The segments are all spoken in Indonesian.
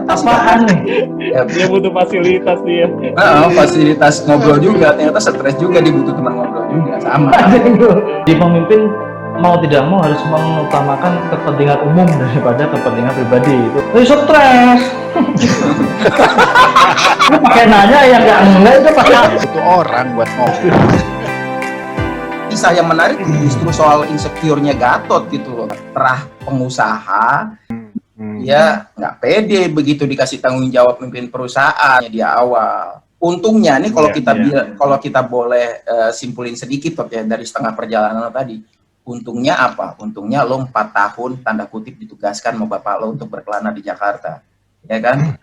Apaan nih? Dia butuh fasilitas dia. Fasilitas ngobrol juga, ternyata stres juga, dia butuh teman ngobrol juga, sama. Di pemimpin mau tidak mau harus mengutamakan kepentingan umum daripada kepentingan pribadi. Itu stres. Pakai nanya yang enggak itu pakai itu orang buat ngobrol. Kisah yang menarik justru soal insecure-nya Gatot gitu loh. Terah pengusaha, dia nggak pede begitu dikasih tanggung jawab mimpin perusahaan di awal. Untungnya nih kalau kalau kita boleh simpulin sedikit ya dari setengah perjalanan tadi. Untungnya apa? Untungnya lo 4 tahun tanda kutip ditugaskan sama bapak lo untuk berkelana di Jakarta, ya kan?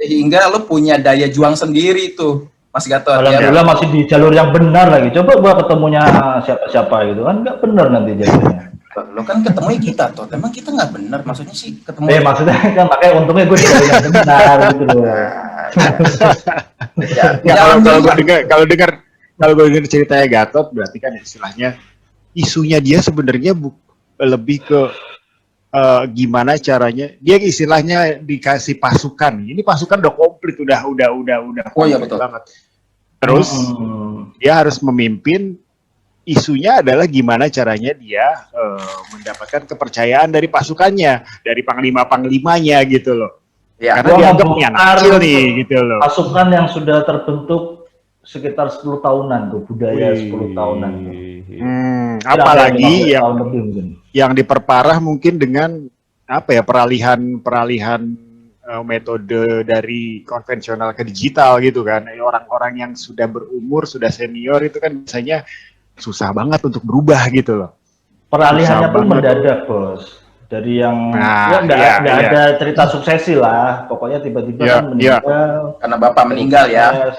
Sehingga lo punya daya juang sendiri tuh, Mas Gatot. Alhamdulillah masih di jalur yang benar lagi. Coba gua ketemunya siapa-siapa gitu kan nggak benar nanti jalurnya. Lo kan ketemunya kita tuh, emang kita nggak benar, maksudnya sih ketemu. Maksudnya kan makanya untungnya gue di jalur yang benar gitu loh. Kalau gue dengar ceritanya Gatot, berarti kan istilahnya isunya dia sebenarnya lebih ke gimana caranya dia istilahnya dikasih pasukan. Ini pasukan udah komplit, udah oh iya betul banget. Terus dia harus memimpin. Isunya adalah gimana caranya dia mendapatkan kepercayaan dari pasukannya, dari panglima-panglimanya gitu loh. Ya, karena dianggapnya kecil nih gitu loh. Pasukan yang sudah terbentuk sekitar 10 tahunan tuh, budaya 10 tahunan. Apalagi yang diperparah mungkin dengan peralihan metode dari konvensional ke digital gitu kan. Orang-orang yang sudah berumur, sudah senior itu kan biasanya susah banget untuk berubah gitu loh. Peralihannya pun mendadak, Bos. Dari yang nggak ada cerita suksesi lah, pokoknya tiba-tiba kan meninggal. Karena bapak meninggal ya.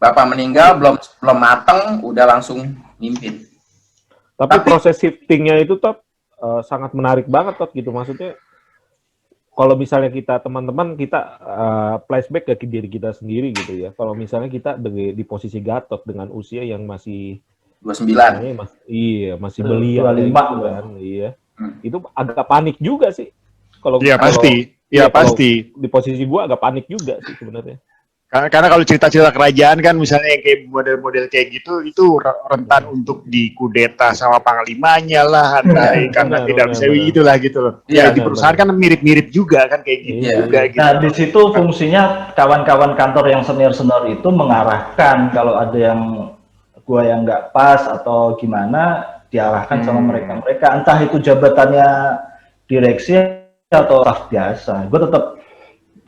Bapak meninggal belum mateng, udah langsung mimpin. Tapi proses shiftingnya itu sangat menarik banget gitu, maksudnya. Kalau misalnya kita teman-teman flashback ke diri kita sendiri gitu ya. Kalau misalnya kita di posisi Gatot dengan usia yang masih 29. Masih belia 25 kan. Iya. Itu agak panik juga sih. Pasti. Di posisi gua agak panik juga sih sebenarnya. Karena kalau cerita-cerita kerajaan kan misalnya yang kayak model-model kayak gitu itu rentan untuk dikudeta sama panglimanya lah, karena tidak bisa gitulah gitu loh. Di perusahaan kan mirip-mirip juga kan kayak gitu juga. Gitu. Nah di situ fungsinya kawan-kawan kantor yang senior-senior itu mengarahkan kalau ada yang gua yang nggak pas atau gimana diarahkan sama mereka. Entah itu jabatannya direksi atau staf biasa. Gue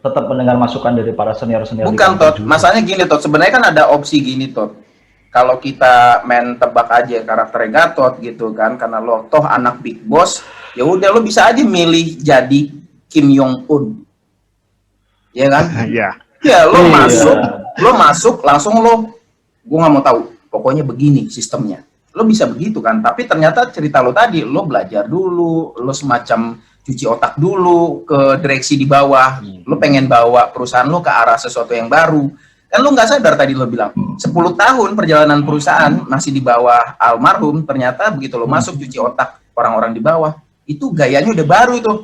tetap mendengar masukan dari para senior-senior. Bukan, Tot. Masalahnya gini, Tot. Sebenarnya kan ada opsi gini, Tot. Kalau kita main tebak aja karakter Gatot gitu kan, karena lo toh anak big boss, ya udah lo bisa aja milih jadi Kim Jong Un. Ya kan? Iya. Ya, lo masuk langsung gue nggak mau tahu. Pokoknya begini sistemnya. Lo bisa begitu kan, tapi ternyata cerita lo tadi, lo belajar dulu, lo semacam cuci otak dulu ke direksi di bawah, lo pengen bawa perusahaan lo ke arah sesuatu yang baru, kan lo nggak sadar tadi lo bilang, 10 tahun perjalanan perusahaan masih di bawah almarhum, ternyata begitu lo masuk cuci otak orang-orang di bawah, itu gayanya udah baru tuh,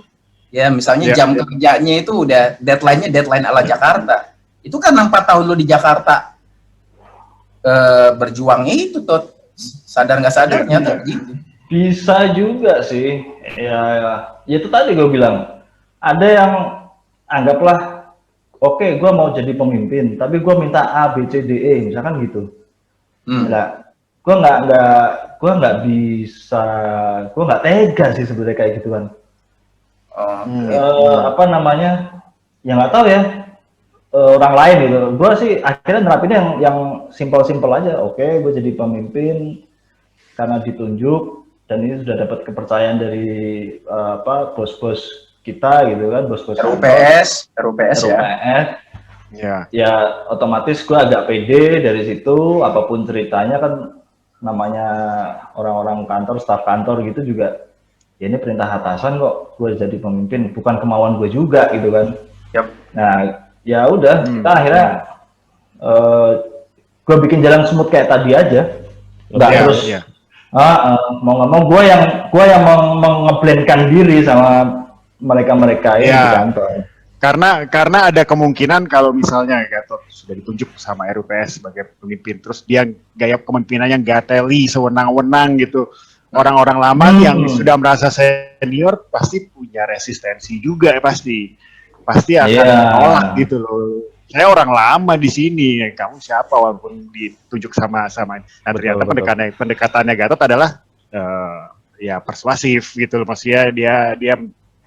ya misalnya jam kerjanya itu udah deadline ala Jakarta, itu kan 4 tahun lo di Jakarta berjuangnya itu tuh, sadar nggak sadar ternyata gitu. Bisa juga sih, ya itu tadi gue bilang, ada yang anggaplah, oke, gue mau jadi pemimpin, tapi gue minta A, B, C, D, E, misalkan gitu. Gue nggak bisa, gue nggak tega sih sebenarnya kayak gitu kan. Ya nggak tahu ya, orang lain gitu. Gue sih akhirnya nerapinnya yang simpel-simpel aja. Oke, gue jadi pemimpin karena ditunjuk. Dan ini sudah dapat kepercayaan dari bos-bos kita gitu kan, bos-bos RUPS ya otomatis gue agak pede dari situ, apapun ceritanya kan namanya orang-orang kantor, staf kantor gitu juga, ya ini perintah atasan kok, gue jadi pemimpin, bukan kemauan gue juga gitu kan. Nah ya udah, kita akhirnya gue bikin jalan smooth kayak tadi aja, nggak harus mau nggak mau gue yang mengeblendkan diri sama mereka-mereka ini Iya. di kantor. Karena ada kemungkinan kalau misalnya Gatot sudah ditunjuk sama RUPS sebagai pemimpin, terus dia gaya kepemimpinannya nggak teli, sewenang-wenang gitu. Orang-orang lama yang sudah merasa senior pasti punya resistensi juga, pasti akan Iya. menolak gitu loh. Saya orang lama di sini, kamu siapa walaupun ditunjuk sama. Nah, ternyata Betul. pendekatannya Gatot adalah ya persuasif gitu loh, maksudnya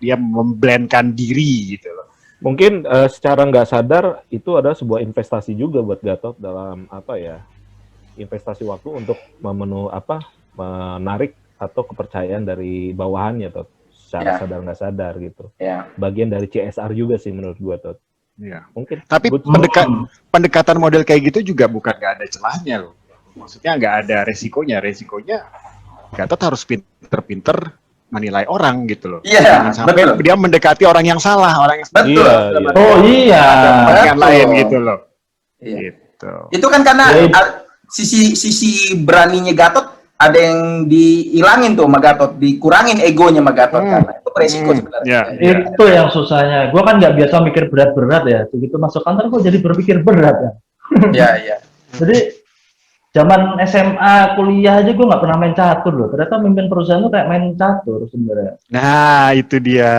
dia memblendkan diri gitu loh. Mungkin secara nggak sadar itu ada sebuah investasi juga buat Gatot dalam investasi waktu untuk menarik atau kepercayaan dari bawahannya, Tot. Secara Ya. sadar nggak sadar gitu. Ya. Bagian dari CSR juga sih menurut gua, Tot. Iya. Mungkin. Tapi good- pendekatan model kayak gitu juga bukan nggak ada celahnya loh. Maksudnya nggak ada resikonya. Resikonya Gatot harus pinter-pinter menilai orang gitu loh. Iya, Jangan sampai betul. dia mendekati orang yang salah, orang yang Betul. Iya, betul, iya. betul. Oh iya. kepentingan Betul. lain gitu loh. Iya. Gitu. Itu kan karena Ya, sisi beraninya Gatot ada yang dihilangin tuh sama Gatot, dikurangin egonya sama Gatot karena itu beresiko sebenarnya. Ya. Itu yang susahnya. Gua kan nggak biasa mikir berat-berat ya. Begitu masuk kantor gua jadi berpikir berat ya. Iya, iya. Jadi zaman SMA, kuliah aja gue nggak pernah main catur loh. Ternyata mimpin perusahaan tuh kayak main catur sebenarnya. Nah, itu dia.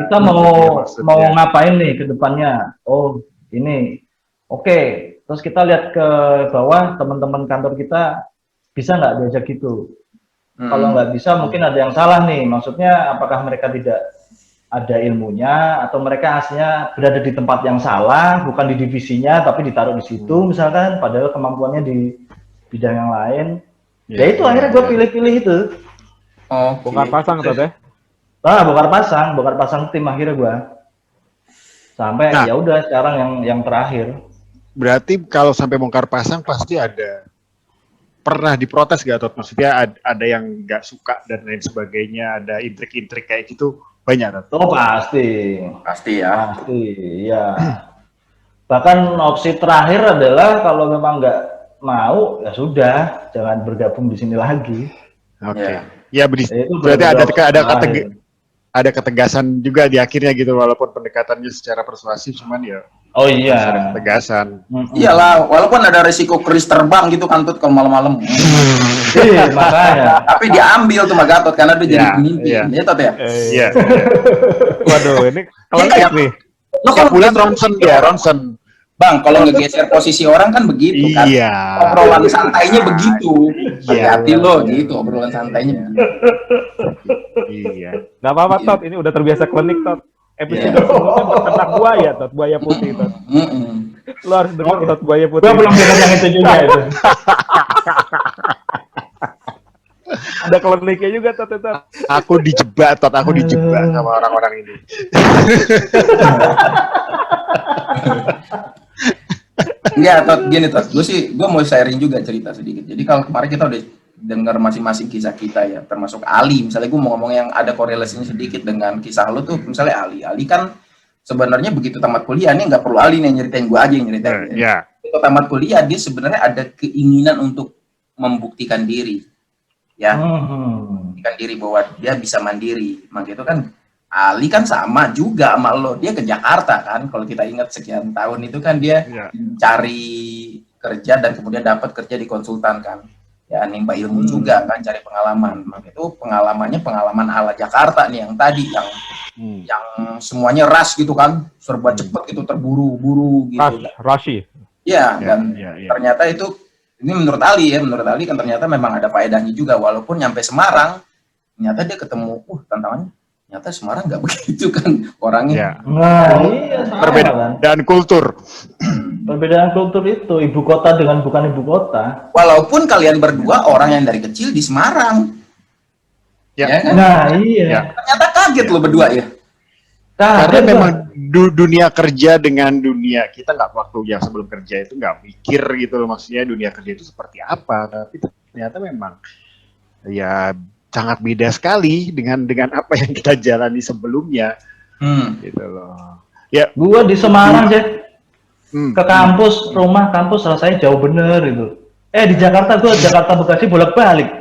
Kita Itu dia mau maksudnya. ngapain nih ke depannya? Oh, ini. Oke. Terus kita lihat ke bawah, teman-teman kantor kita bisa nggak diajak gitu? Kalau nggak bisa, mungkin ada yang salah nih. Maksudnya, apakah mereka tidak ada ilmunya, atau mereka aslinya berada di tempat yang salah, bukan di divisinya, tapi ditaruh di situ, misalkan, padahal kemampuannya di bidang yang lain. Ya itu akhirnya gue pilih-pilih itu. Oh, Bongkar pasang, Tot ya. Bongkar pasang tim akhirnya gue. Sampai Nah. ya udah sekarang yang terakhir. Berarti kalau sampai bongkar pasang pasti pernah diprotes gak, Tot? Maksudnya ada yang nggak suka dan lain sebagainya, ada intrik-intrik kayak gitu, banyak, Tot? Oh pasti, Pasti ya. pasti, ya. Bahkan opsi terakhir adalah kalau memang nggak mau, ya sudah, jangan bergabung di sini lagi. Oke. Ya. Ya, Itu berarti benar-benar terakhir. ada ketegasan juga di akhirnya gitu, walaupun pendekatannya secara persuasif, cuman ya Oh harus ada iya. ketegasan. Iyalah, walaupun ada resiko keris terbang gitu kan Tut kalau malam-malam. Makanya. Tapi diambil tuh sama Gatot karena dia jadi Iya, pemimpin. iya. Ya Tot ya. Iya. Waduh, ini kelengkap kayak- nih. Lo Tiap kalau bulan Ronson dia, Ronson. Bang, kalau ngegeser posisi orang kan begitu kan. Iya. Obrolan santainya begitu. Iya. Hati-hati lo gitu, obrolan santainya begitu. Iya. Nggak apa-apa, Tot. Ini udah terbiasa klinik, Tot. Episode Iya. sebelumnya berternak buaya, Tot. Buaya putih, Tot. Lo harus dengar, Tot, buaya putih. Gue belum dengar yang itu juga itu. Ada kliniknya juga, Tot. Tot. Aku dijebak sama orang-orang ini. Enggak, Tot, gini Tot. Gue mau sharing juga cerita sedikit. Jadi kalau kemarin kita udah dengar masing-masing kisah kita ya, termasuk Ali. Misalnya gue mau ngomong yang ada korelasinya sedikit dengan kisah lo tuh, misalnya Ali. Ali kan sebenarnya begitu tamat kuliah, ini nggak perlu Ali nih yang nyeritain, gue aja yang nyeritain. Ya. Begitu tamat kuliah, dia sebenarnya ada keinginan untuk membuktikan diri. Ya, membuktikan diri bahwa dia bisa mandiri. Maka itu kan Ali kan sama juga sama lo, dia ke Jakarta kan. Kalau kita ingat sekian tahun itu kan dia Ya. cari kerja dan kemudian dapat kerja di konsultan kan. Ya, nimba ilmu juga kan, cari pengalaman. Maka itu pengalamannya pengalaman ala Jakarta nih yang tadi yang semuanya rush gitu kan, serba cepat gitu, terburu-buru gitu. Rashi. Ya, Ya, dan ya, ya. ternyata itu ini menurut Ali kan ternyata memang ada faedahnya juga, walaupun nyampe Semarang ternyata dia ketemu tantangannya ternyata Semarang nggak begitu kan orangnya. Ya. Nah, iya sama kan. Perbedaan kultur. Perbedaan kultur itu, ibu kota dengan bukan ibu kota. Walaupun kalian berdua orang yang dari kecil di Semarang. Ya. Ya kan? Nah, iya. Ya. Ternyata kaget lo berdua ya. Karena Kaget, memang Bang. dunia kerja dengan dunia kita nggak, waktu yang sebelum kerja itu nggak mikir gitu loh, maksudnya dunia kerja itu seperti apa, tapi ternyata memang ya sangat beda sekali dengan apa yang kita jalani sebelumnya gitu loh. Ya. Gua di Semarang sih, Hmm. ke kampus, rumah kampus rasanya jauh bener itu. Di Jakarta gua Jakarta Bekasi bolak-balik.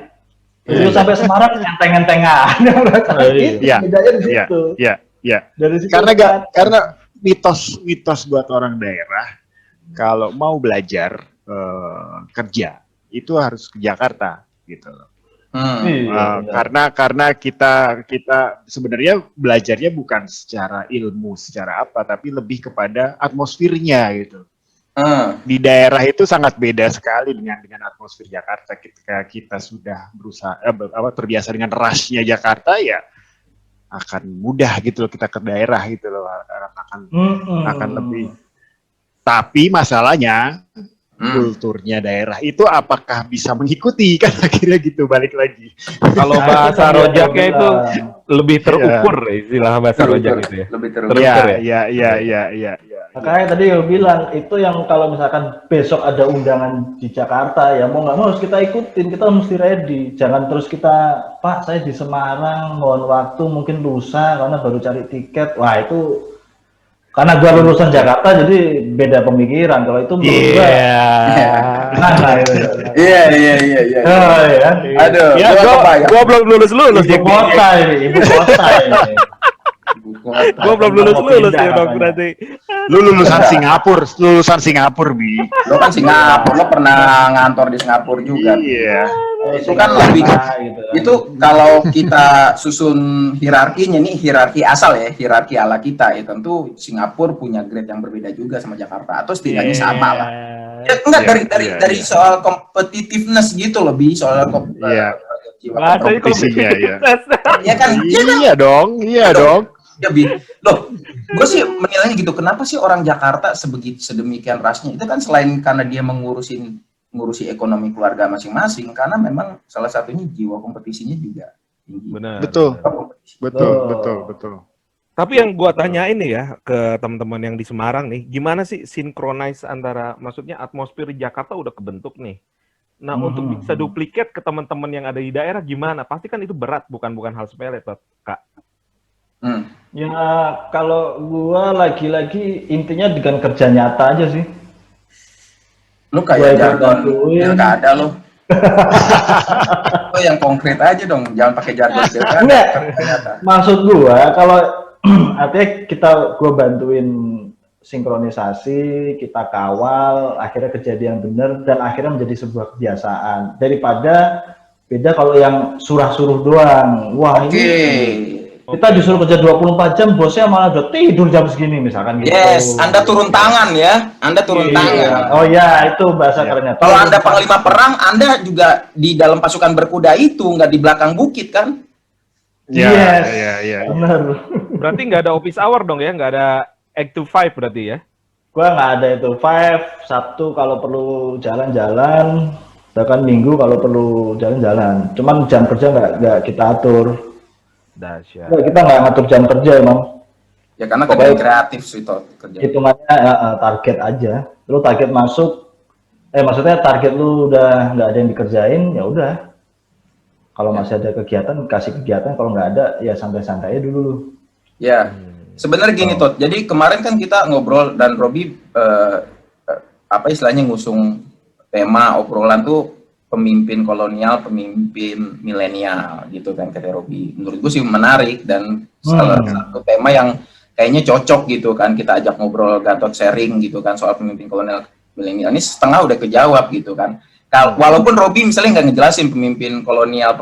Jadi Iya. sampai Semarang enteng-entengan. Iya. Bedanya di Iya. situ. Ya. Ya. Dari situ Karena mitos buat orang daerah kalau mau belajar kerja itu harus ke Jakarta gitu. Iya, Karena kita sebenarnya belajarnya bukan secara ilmu secara apa, tapi lebih kepada atmosfernya gitu. Di daerah itu sangat beda sekali dengan atmosfer Jakarta. Ketika kita sudah berusaha terbiasa dengan rush-nya Jakarta, ya akan mudah gitu loh kita ke daerah gitu loh, akan lebih. Tapi masalahnya kulturnya daerah itu apakah bisa mengikuti, kan akhirnya gitu, balik lagi. Kalau Nah, bahasa itu tadi rojaknya yang itu bilang. lebih terukur istilah bahasa rojak itu ya. Lebih terus. Terukur Ya. Makanya tadi gue bilang itu yang kalau misalkan besok ada undangan di Jakarta ya mau nggak mau harus kita ikutin, kita mesti ready. Jangan terus kita, Pak saya di Semarang, mohon waktu mungkin lusa karena baru cari tiket. Wah itu karena gua lulusan Jakarta jadi beda pemikiran. Kalau itu menurut gua nah, itu. Iya. Oh, ya. Aduh, Ya, gua belum lulus Ibu kota ini, ibu kota ini. Gua belum lulus ya dong berarti. Lu lulusan Singapura, Bi. Lo kan Singapura, lo pernah ngantor di Singapura juga. Iya. Itu kan lebih gitu. itu kalau kita susun hierarkinya nih, hierarki asal ya, hierarki ala kita ya, tentu Singapura punya grade yang berbeda juga sama Jakarta atau setidaknya sama lah. Ya, enggak dari soal competitiveness gitu loh, Bi, soal jiwa kompetisinya ya. ya kan? Iya dong. Ya, Bi. Loh, gue sih menilainya gitu. Kenapa sih orang Jakarta sedemikian rasnya? Itu kan selain karena dia mengurusi ekonomi keluarga masing-masing, karena memang salah satunya jiwa kompetisinya juga tinggi. Benar. Betul. Tapi yang gua tanya ini ya ke teman-teman yang di Semarang nih, gimana sih sinkronize antara, maksudnya atmosfer di Jakarta udah kebentuk nih. Nah, untuk bisa duplikat ke teman-teman yang ada di daerah gimana? Pasti kan itu berat, bukan hal sepele, Kak. Ya kalau gua lagi-lagi intinya dengan kerja nyata aja sih. Lu kayak jargon pilkada lo. Lo yang konkret aja dong, jangan pakai jargon pilkada. Enggak. Maksud gua kalau artinya gua bantuin sinkronisasi, kita kawal, akhirnya kejadian benar dan akhirnya menjadi sebuah kebiasaan. Daripada beda kalau yang surah-suruh doang. Wah, ini kita disuruh kerja 24 jam, bosnya malah udah tidur jam segini misalkan gitu. Yes, Anda turun tangan ya. Anda turun tangan. Oh ya, itu bahasa kerennya. Kalau Anda panglima perang, Anda juga di dalam pasukan berkuda itu, nggak di belakang bukit kan? Iya. Benar. Berarti nggak ada office hour dong ya? Nggak ada 8 to 5 berarti ya? Gua nggak ada itu 5, Sabtu kalau perlu jalan-jalan, bahkan Minggu kalau perlu jalan-jalan. Cuman jam kerja nggak kita atur. Dahsyat. Kita nggak ngatur jam kerja emang. Ya karena kerja kreatif sih itu kerja. Hitungannya target aja. Lu target masuk, maksudnya target lu udah nggak ada yang dikerjain, ya udah. Kalau masih ada kegiatan, kasih kegiatan. Kalau nggak ada, ya santai-santai dulu lu. Ya, sebenarnya gini Tot. Jadi kemarin kan kita ngobrol dan Robi apa istilahnya ngusung tema obrolan tuh pemimpin kolonial, pemimpin milenial gitu kan kata Robi. Menurut gue sih menarik dan salah satu tema yang kayaknya cocok gitu kan kita ajak ngobrol Gatot sharing gitu kan soal pemimpin kolonial milenial ini setengah udah kejawab gitu kan. Walaupun Robi misalnya nggak ngejelasin pemimpin kolonial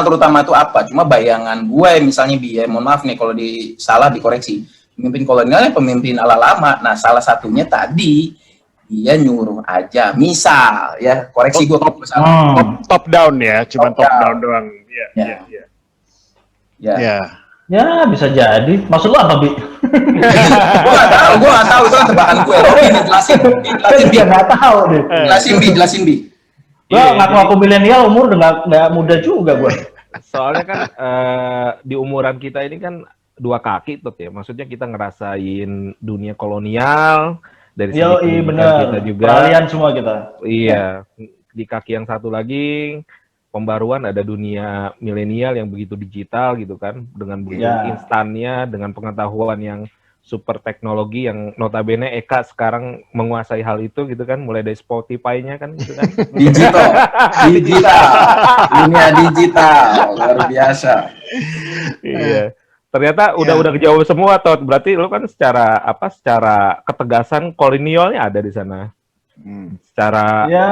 terutama itu apa, cuma bayangan gue misalnya mohon maaf nih kalau salah dikoreksi. Pemimpin kolonialnya pemimpin ala lama. Nah salah satunya tadi dia nyuruh aja, misal ya koreksi gue top down ya, cuma top down doang. Ya bisa jadi. Maksud lu apa, Bi? Gue nggak tahu itu kan tebakan gue. Robi jelasin Bi. Nggak tahu deh. Jelasin Bi. Gua ngaku milenial, umur udah nggak muda juga gua. Soalnya kan di umuran kita ini kan dua kaki tuh ya, maksudnya kita ngerasain dunia kolonial dari segi kita juga. Peralihan semua kita. Iya, di kaki yang satu lagi pembaruan ada dunia milenial yang begitu digital gitu kan, dengan begitu instannya, dengan pengetahuan yang super teknologi yang notabene Eka sekarang menguasai hal itu gitu kan, mulai dari Spotify-nya kan gitu kan. Digital. Dunia digital luar biasa. Iya. Ternyata udah kejawab semua, Tot. Berarti lu kan secara ketegasan kolonialnya ada di sana. Secara Ya.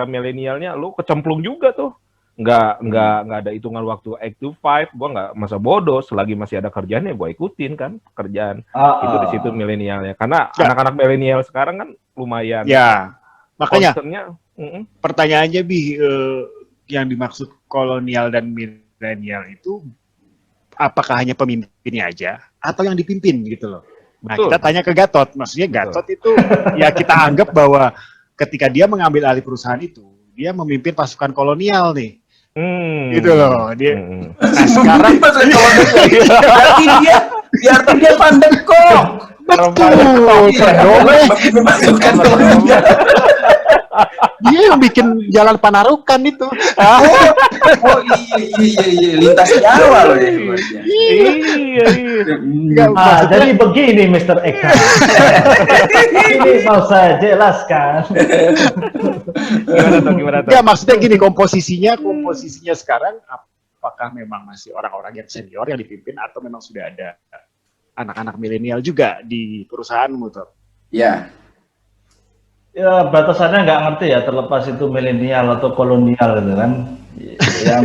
milenialnya lu kecemplung juga tuh. Nggak ada hitungan waktu 8 to 5. Gua nggak masa bodoh, selagi masih ada kerjaan ya gua ikutin kan pekerjaan. Itu di situ milenialnya. Karena anak-anak milenial sekarang kan lumayan. Ya, makanya concernnya, pertanyaannya yang dimaksud kolonial dan milenial itu apakah hanya pemimpinnya aja atau yang dipimpin gitu loh. Nah, Betul. kita tanya ke Gatot. Maksudnya Gatot itu ya kita anggap bahwa ketika dia mengambil alih perusahaan itu, dia memimpin pasukan kolonial nih. Gitu loh. Dia nah, sekarang berarti dia pandek kok. Pasukan kolonial. dia yang bikin jalan Panarukan itu. Oh iya, lintas Jawa loh ya. Iya. Jadi begini Mr. Eka. Ini mau saya jelaskan. Gimana tuh? Ya maksudnya gini, komposisinya sekarang apakah memang masih orang-orang yang senior yang dipimpin atau memang sudah ada anak-anak milenial juga di perusahaanmu tuh? Ya. Ya batasannya nggak ngerti ya, terlepas itu milenial atau kolonial gitu kan. Yang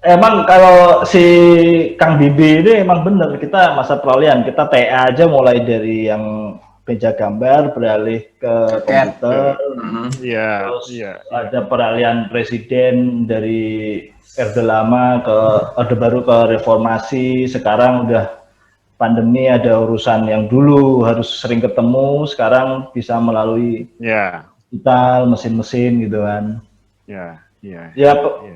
emang kalau si Kang Bibi ini emang bener, kita masa peralihan, kita TA aja mulai dari yang meja gambar beralih ke komputer. Terus ada peralihan presiden dari Orde Lama ke Orde Baru ke reformasi. Sekarang udah pandemi, ada urusan yang dulu harus sering ketemu, sekarang bisa melalui digital, mesin-mesin gitu kan.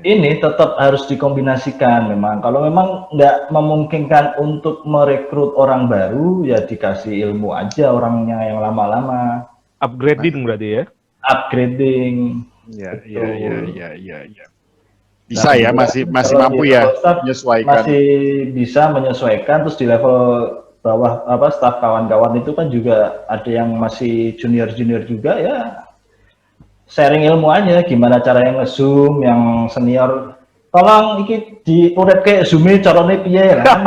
Ini tetap harus dikombinasikan memang. Kalau memang nggak memungkinkan untuk merekrut orang baru, ya dikasih ilmu aja orangnya yang lama-lama. Upgrading berarti ya? Upgrading. Iya. Bisa ya, masih mampu ya menyesuaikan. Masih bisa menyesuaikan, terus di level bawah staf kawan-kawan itu kan juga ada yang masih junior juga ya. Sharing ilmu aja, gimana cara yang nge-zoom, yang senior tolong iki diurut kayak zoom-nya caranya piye lah.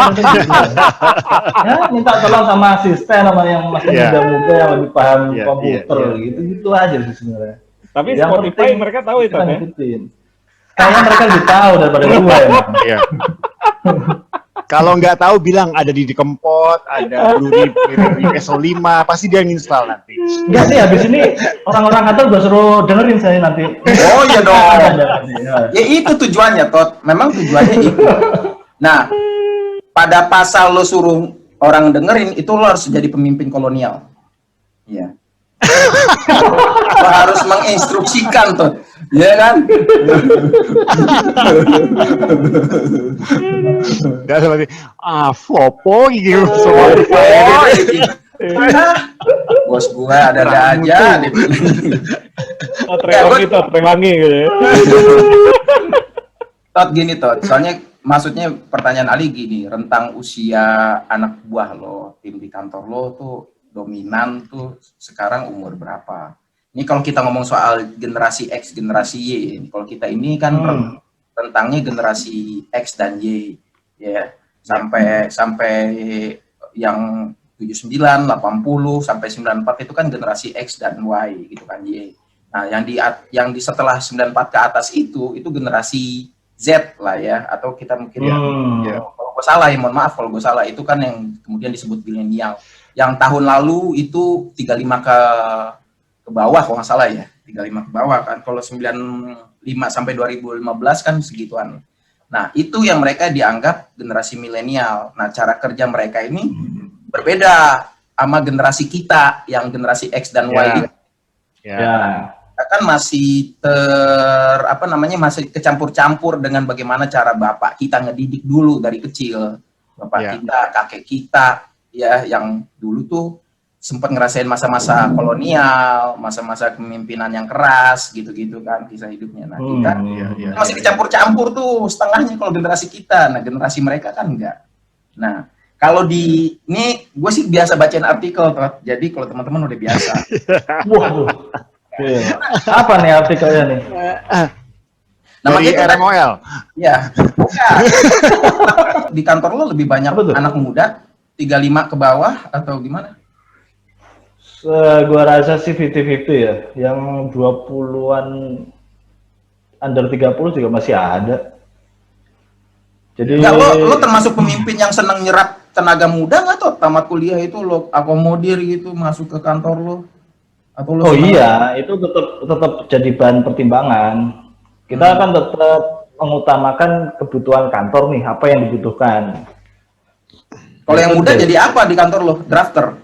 Ya, minta tolong sama asisten sama yang masih muda-muda yang lebih paham komputer gitu aja sih sebenarnya. Tapi yang Spotify mereka tahu itu kan ya? Kayaknya mereka lebih tahu daripada gue ya. Kalau nggak tahu bilang ada di Kempot, ada Blue SO5, pasti dia nginstal nanti. Enggak sih, habis ini orang-orang kantor gue suruh dengerin saya nanti. Oh iya dong. Ya itu tujuannya, Tot. Memang tujuannya itu. Nah, pada pasal lo suruh orang dengerin, itu lo harus jadi pemimpin kolonial. Iya. Lo harus menginstruksikan tuh, ya kan? Gak seperti Fopo gitu. Bos gua ada aja. Trewangi gitu. Tot gini Tot, soalnya maksudnya pertanyaan Ali gini, rentang usia anak buah lo, tim di kantor lo tuh dominan tuh sekarang umur berapa? Ini kalau kita ngomong soal generasi X, generasi Y, kalau kita ini kan rentangnya generasi X dan Y, ya sampai yang 79, 80 sampai 94 itu kan generasi X dan Y gitu kan Y. Nah yang di setelah 94 ke atas itu generasi Z lah ya, atau kita mungkin kalau gue salah ya mohon maaf kalau gue salah, itu kan yang kemudian disebut milenial. Yang tahun lalu itu 35 ke bawah kalau nggak salah ya, 35 ke bawah kan. Kalau 95 sampai 2015 kan segituan. Nah, itu yang mereka dianggap generasi milenial. Nah, cara kerja mereka ini berbeda sama generasi kita yang generasi X dan Y. Kita kan masih masih kecampur-campur dengan bagaimana cara bapak kita ngedidik dulu dari kecil. Bapak kita, kakek kita ya, yang dulu tuh sempat ngerasain masa-masa kolonial, masa-masa kepemimpinan yang keras gitu-gitu kan kisah hidupnya. Nah, kita masih kecampur-campur tuh setengahnya kalau generasi kita. Nah, generasi mereka kan enggak. Nah, kalau ini gue sih biasa bacain artikel tuh. Jadi kalau teman-teman udah biasa. Waduh. Apa nih artikelnya nih? Namanya Dari itu kan, RMOL. ya, bukan. Di kantor lo lebih banyak Apa tuh? anak muda, 35 ke bawah atau gimana? Gua rasa sih 50-50 ya. Yang 20-an under 30 juga masih ada. Jadi Enggak, lo termasuk pemimpin yang senang nyerap tenaga muda nggak tuh? Tamat kuliah itu lo akomodir gitu masuk ke kantor lo? Atau lo oh senang? iya, itu tetap jadi bahan pertimbangan. Kita akan tetap mengutamakan kebutuhan kantor nih, apa yang dibutuhkan. Kalau yang Itu muda deh. jadi apa di kantor lo? Drafter?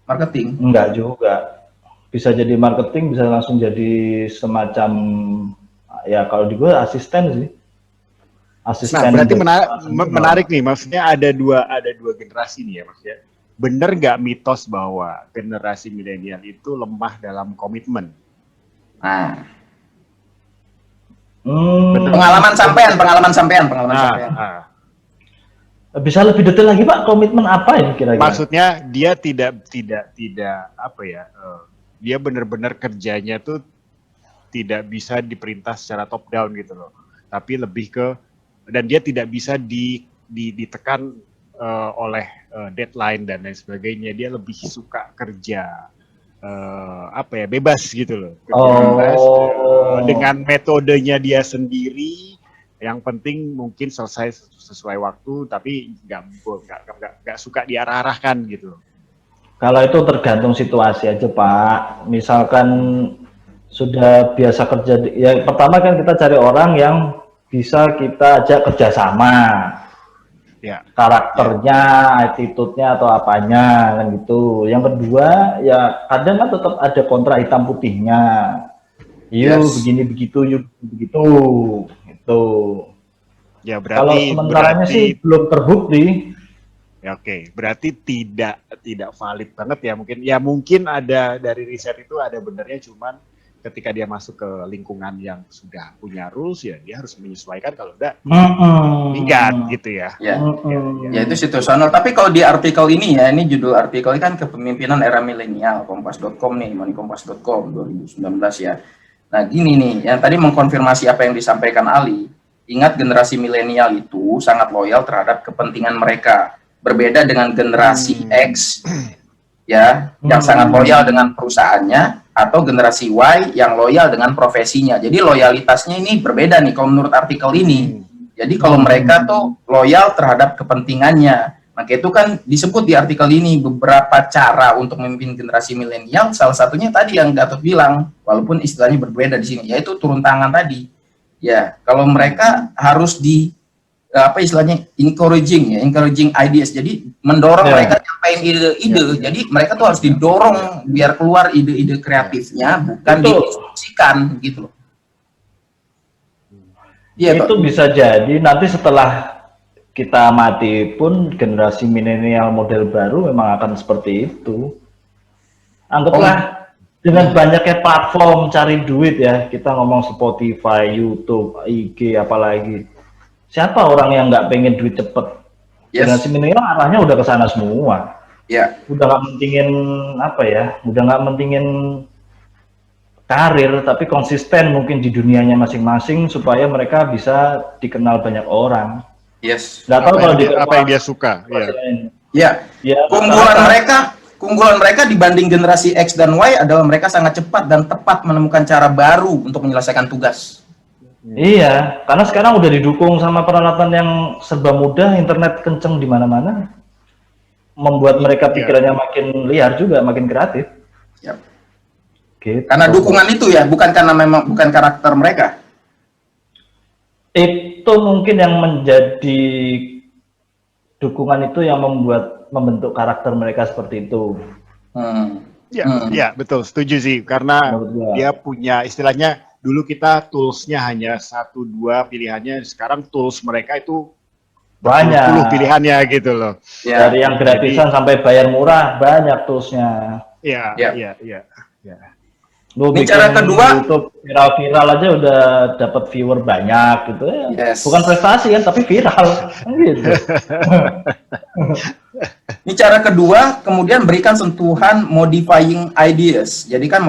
Marketing? Enggak juga. Bisa jadi marketing, bisa langsung jadi semacam ya kalau di gue asisten sih. Nah, Asisten berarti senior. menarik nih, maksudnya ada dua generasi nih ya, maksudnya. Bener nggak mitos bahwa generasi milenial itu lemah dalam komitmen? Nah, Hmm, pengalaman sampean. bisa lebih detail lagi Pak, komitmen apa ini kira-kira? Maksudnya dia tidak apa ya? Dia benar-benar kerjanya tuh tidak bisa diperintah secara top down gitu loh. Tapi lebih ke, dan dia tidak bisa ditekan oleh deadline dan lain sebagainya. Dia lebih suka kerja apa ya, bebas gitu loh. Kerja bebas dengan metodenya dia sendiri. Yang penting mungkin selesai sesuai waktu, tapi nggak suka diarah-arahkan gitu. Kalau itu tergantung situasi aja Pak. Misalkan sudah biasa kerja, ya pertama kan kita cari orang yang bisa kita ajak kerjasama. Ya. Karakternya, attitude-nya atau apanya kan gitu. Yang kedua ya kadang kan tetap ada kontra hitam putihnya. Yuk begini begitu, yuk begitu, gitu. Ya Kalau sementaranya sih belum terbukti. Ya, oke, berarti tidak valid banget ya mungkin. Ya mungkin ada dari riset itu ada benernya, cuman ketika dia masuk ke lingkungan yang sudah punya rules ya dia harus menyesuaikan, kalau enggak minggat gitu ya. Ya itu situasional. Tapi kalau di artikel ini ya, ini judul artikel kan kepemimpinan era milenial, kompas.com nih, moneykompas.com 2019 ya. Nah gini nih, yang tadi mengkonfirmasi apa yang disampaikan Ali. Ingat, generasi milenial itu sangat loyal terhadap kepentingan mereka. Berbeda dengan generasi X ya, yang sangat loyal dengan perusahaannya, atau generasi Y yang loyal dengan profesinya. Jadi loyalitasnya ini berbeda nih kalau menurut artikel ini. Jadi kalau mereka tuh loyal terhadap kepentingannya. Maka itu kan disebut di artikel ini beberapa cara untuk memimpin generasi milenial. Salah satunya tadi yang Gatot bilang, walaupun istilahnya berbeda di sini, yaitu turun tangan tadi. Ya, kalau mereka harus di apa istilahnya encouraging ideas. Jadi mendorong mereka nyampein ide-ide. Jadi mereka tuh harus didorong biar keluar ide-ide kreatifnya, bukan didiskusikan gitu loh. Iya, itu bisa jadi nanti setelah kita mati pun generasi milenial model baru memang akan seperti itu. Anggaplah dengan banyaknya platform cari duit ya, kita ngomong Spotify, YouTube, IG, apalagi. Siapa orang yang nggak pengen duit cepet? Generasi milenial arahnya udah ke sana semua. Udah nggak mentingin apa ya? Udah nggak mentingin karir, tapi konsisten mungkin di dunianya masing-masing supaya mereka bisa dikenal banyak orang. Nggak tahu kalau apa yang dia suka. Keunggulan mereka dibanding generasi X dan Y adalah mereka sangat cepat dan tepat menemukan cara baru untuk menyelesaikan tugas. Iya, karena sekarang udah didukung sama peralatan yang serba mudah, internet kenceng di mana-mana, membuat mereka pikirannya makin liar juga, makin kreatif. Gitu. Karena dukungan itu ya, bukan karena memang bukan karakter mereka. Itu mungkin yang menjadi dukungan itu yang membentuk karakter mereka seperti itu. Ya, betul, setuju sih, karena dia punya istilahnya, dulu kita toolsnya hanya 1-2 pilihannya, sekarang tools mereka itu banyak pilihannya gitu loh. Dari yang gratisan sampai bayar murah, banyak toolsnya. Iya. Lu bikin cara kedua, YouTube viral aja udah dapat viewer banyak gitu ya. Bukan prestasi kan, tapi viral. Gitu. Ini Ini cara kedua, kemudian berikan sentuhan modifying ideas. Jadi kan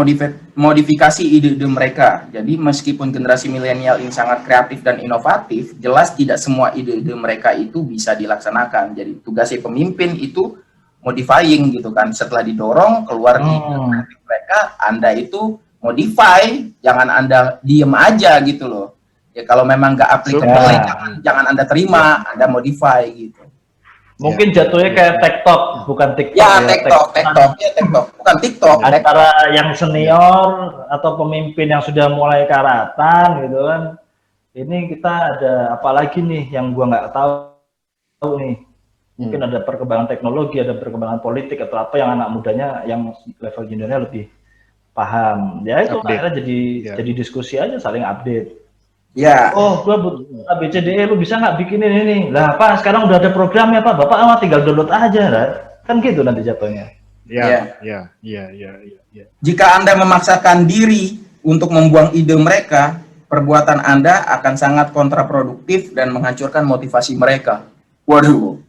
modifikasi ide-ide mereka. Jadi meskipun generasi milenial ini sangat kreatif dan inovatif, jelas tidak semua ide-ide mereka itu bisa dilaksanakan. Jadi tugasnya pemimpin itu modifying gitu kan. Setelah didorong keluar ide kreatif mereka, Anda itu modify, jangan Anda diem aja gitu loh. Ya kalau memang nggak applicable, jangan Anda terima, Anda modify gitu. Mungkin jatuhnya kayak TikTok, bukan TikTok. Ya, TikTok. Bukan TikTok. Antara yang senior atau pemimpin yang sudah mulai karatan gitu kan. Ini kita ada apa lagi nih yang gua nggak tahu nih. Mungkin ada perkembangan teknologi, ada perkembangan politik atau apa yang anak mudanya yang level juniornya lebih paham. Ya itu akhirnya jadi diskusi aja, saling update. Ya. Oh, gua butuh ABCDE, lu bisa nggak bikinin ini? Lah, Pak, sekarang udah ada programnya, Pak. Bapak mah tinggal download aja, lah. Kan gitu nanti jatuhnya. Ya. Jika Anda memaksakan diri untuk membuang ide mereka, perbuatan Anda akan sangat kontraproduktif dan menghancurkan motivasi mereka. Waduh.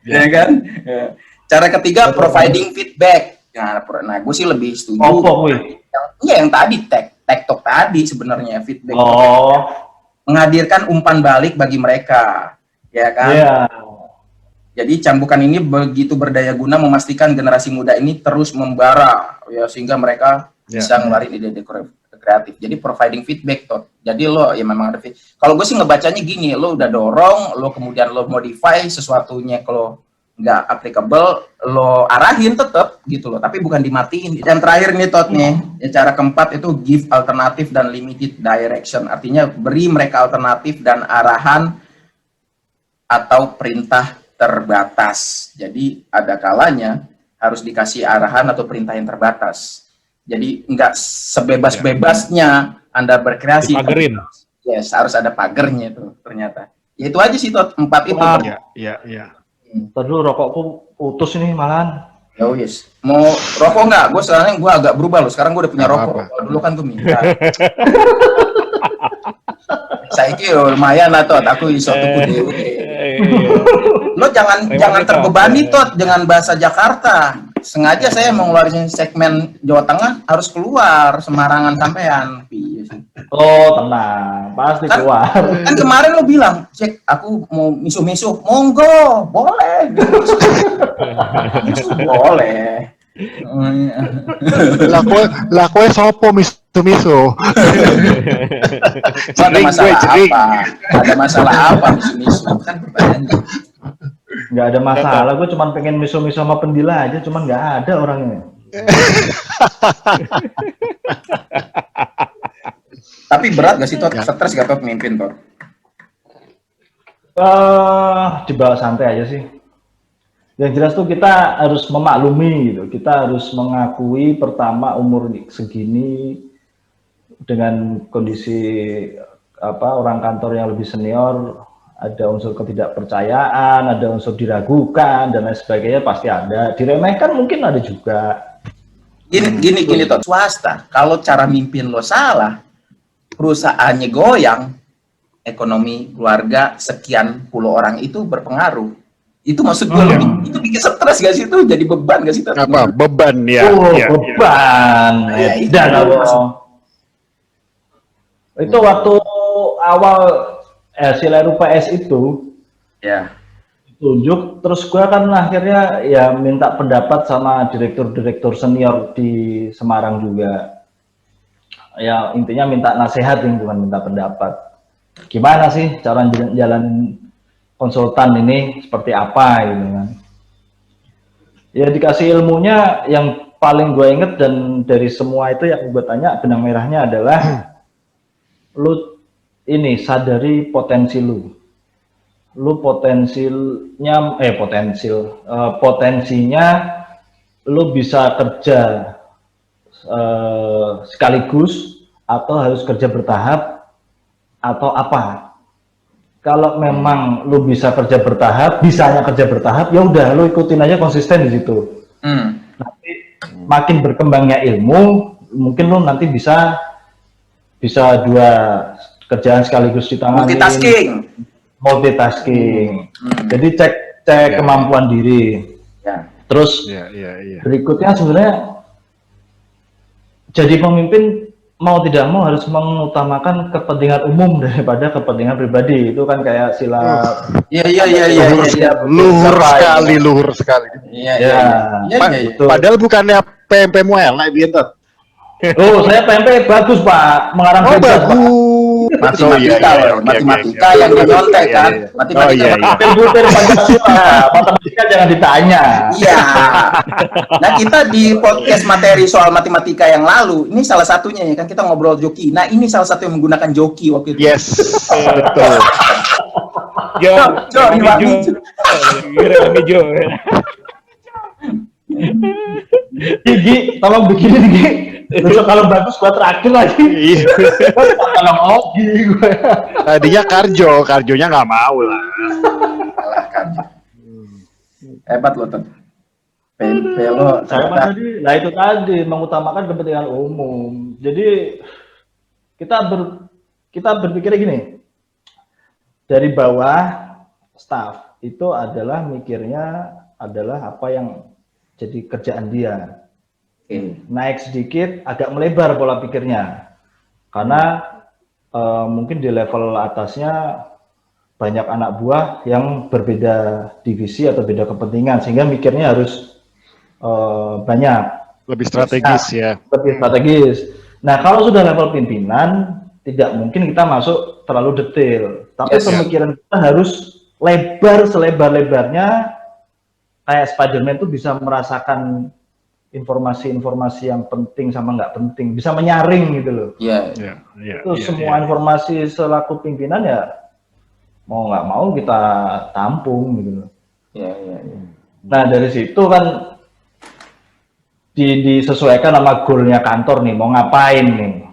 Ya kan? Ya. Cara ketiga, providing feedback. Nah, gue sih lebih setuju. Yang tadi TikTok tadi sebenarnya feedback. Menghadirkan umpan balik bagi mereka, ya kan? Jadi cambukan ini begitu berdaya guna memastikan generasi muda ini terus membara, ya sehingga mereka bisa ngeluarin ide-ide kreatif. Jadi providing feedback tuh. Jadi lo ya memang ada. Kalau gue sih ngebacanya gini, lo udah dorong, lo kemudian lo modify sesuatunya kalau nggak applicable, lo arahin tetap gitu loh, tapi bukan dimatiin. Yang terakhir nih Tot nih, ya, cara keempat itu give alternatif dan limited direction, artinya beri mereka alternatif dan arahan atau perintah terbatas. Jadi ada kalanya harus dikasih arahan atau perintah yang terbatas. Jadi nggak sebebas-bebasnya Anda berkreasi. Dipagerin. Yes, harus ada pagernya itu ternyata. Ya itu aja sih Tot, 4 itu. Iya. Terus rokokku putus ini malahan. Ya wis. Mau rokok nggak? Gue sekarang agak berubah loh. Sekarang gue udah punya rokok. Dulu kan tuh minta. Saya kira lumayan lah Tot. Aku iso tuku dewe. Lo jangan terbebani Tot dengan bahasa Jakarta. Sengaja saya mau ngeluarin segmen Jawa Tengah harus keluar Semarangan sampean. Oh tenang, pasti keluar. Kan kemarin lo bilang, Cek, aku mau miso-miso, monggo, boleh. Miso boleh. Lah kowe sopo miso-miso? Ada masalah apa? Ada masalah apa miso-miso? Kan pertanyaannya. Nggak ada masalah, gue cuma pengen miso-miso sama Pendila aja, cuman nggak ada orangnya. Tapi berat gak sih Tot? Stres gak Tot pemimpin Tot? Dibawa santai aja sih. Yang jelas tuh kita harus memaklumi gitu. Kita harus mengakui pertama umur segini dengan kondisi orang kantor yang lebih senior, ada unsur ketidakpercayaan, ada unsur diragukan dan lain sebagainya pasti ada. Diremehkan mungkin ada juga. Gini Tot, swasta kalau cara mimpin lo salah, perusahaannya goyang, ekonomi keluarga sekian puluh orang itu berpengaruh. Itu maksud gue itu bikin stres gak sih itu? Jadi beban gak sih? Apa? Beban ya. Beban. Itu waktu awal Sileru PS itu tunjuk, terus gue kan akhirnya ya minta pendapat sama direktur-direktur senior di Semarang juga. Ya intinya minta nasihat, bukan minta pendapat. Gimana sih cara jalan konsultan ini seperti apa gitu kan? Ya dikasih ilmunya yang paling gue inget dan dari semua itu yang gue tanya benang merahnya adalah lu ini sadari potensi lu. Lu potensinya lu bisa kerja sekaligus atau harus kerja bertahap atau apa. Kalau memang lu bisa kerja bertahap, bisanya kerja bertahap, ya udah lu ikutin aja konsisten di situ. Nanti makin berkembangnya ilmu, mungkin lu nanti bisa dua kerjaan sekaligus ditangani. Multitasking. Jadi cek cek Ya. kemampuan diri. Ya. Terus Iya. berikutnya sebenarnya jadi pemimpin mau tidak mau harus mengutamakan kepentingan umum daripada kepentingan pribadi. Itu kan kayak sila Iya. Luhur sekali. Iya. betul. Padahal bukannya PMP muela biar Oh, saya PMP bagus Pak, mengarang Oh bebas, Pak. Matematika, matematika yang dinyontek kan. Matematika. Butir Pancasila, matematika jangan ditanya. Iya. Nah, kita di podcast materi soal matematika yang lalu, ini salah satunya ya kan kita ngobrol joki. Nah, ini salah satu yang menggunakan joki waktu itu. Yes, betul. Jo, Remi Jo. Gigi, tolong bikinin Gigi. Besok kalau bagus gua terakhir lagi. Iya. Tolong Ogi gue. Tadinya Karjonya nggak mau lah. Kalah kan. Hebat lo tuh. PMP lo. Sama tadi, nah itu tadi mengutamakan kepentingan umum. Jadi kita berpikir gini, dari bawah staff itu adalah mikirnya adalah apa yang jadi kerjaan dia. Naik sedikit, agak melebar pola pikirnya, karena mungkin di level atasnya banyak anak buah yang berbeda divisi atau beda kepentingan, sehingga mikirnya harus banyak. Lebih strategis ya. Lebih strategis. Nah, kalau sudah level pimpinan, tidak mungkin kita masuk terlalu detail, tapi pemikiran kita harus lebar selebar-lebarnya, kayak Spiderman itu bisa merasakan informasi-informasi yang penting sama nggak penting, bisa menyaring gitu loh. Iya. Itu semua informasi selaku pimpinan ya mau nggak mau kita tampung gitu loh. Iya. Nah dari situ kan disesuaikan sama goalnya kantor nih, mau ngapain nih.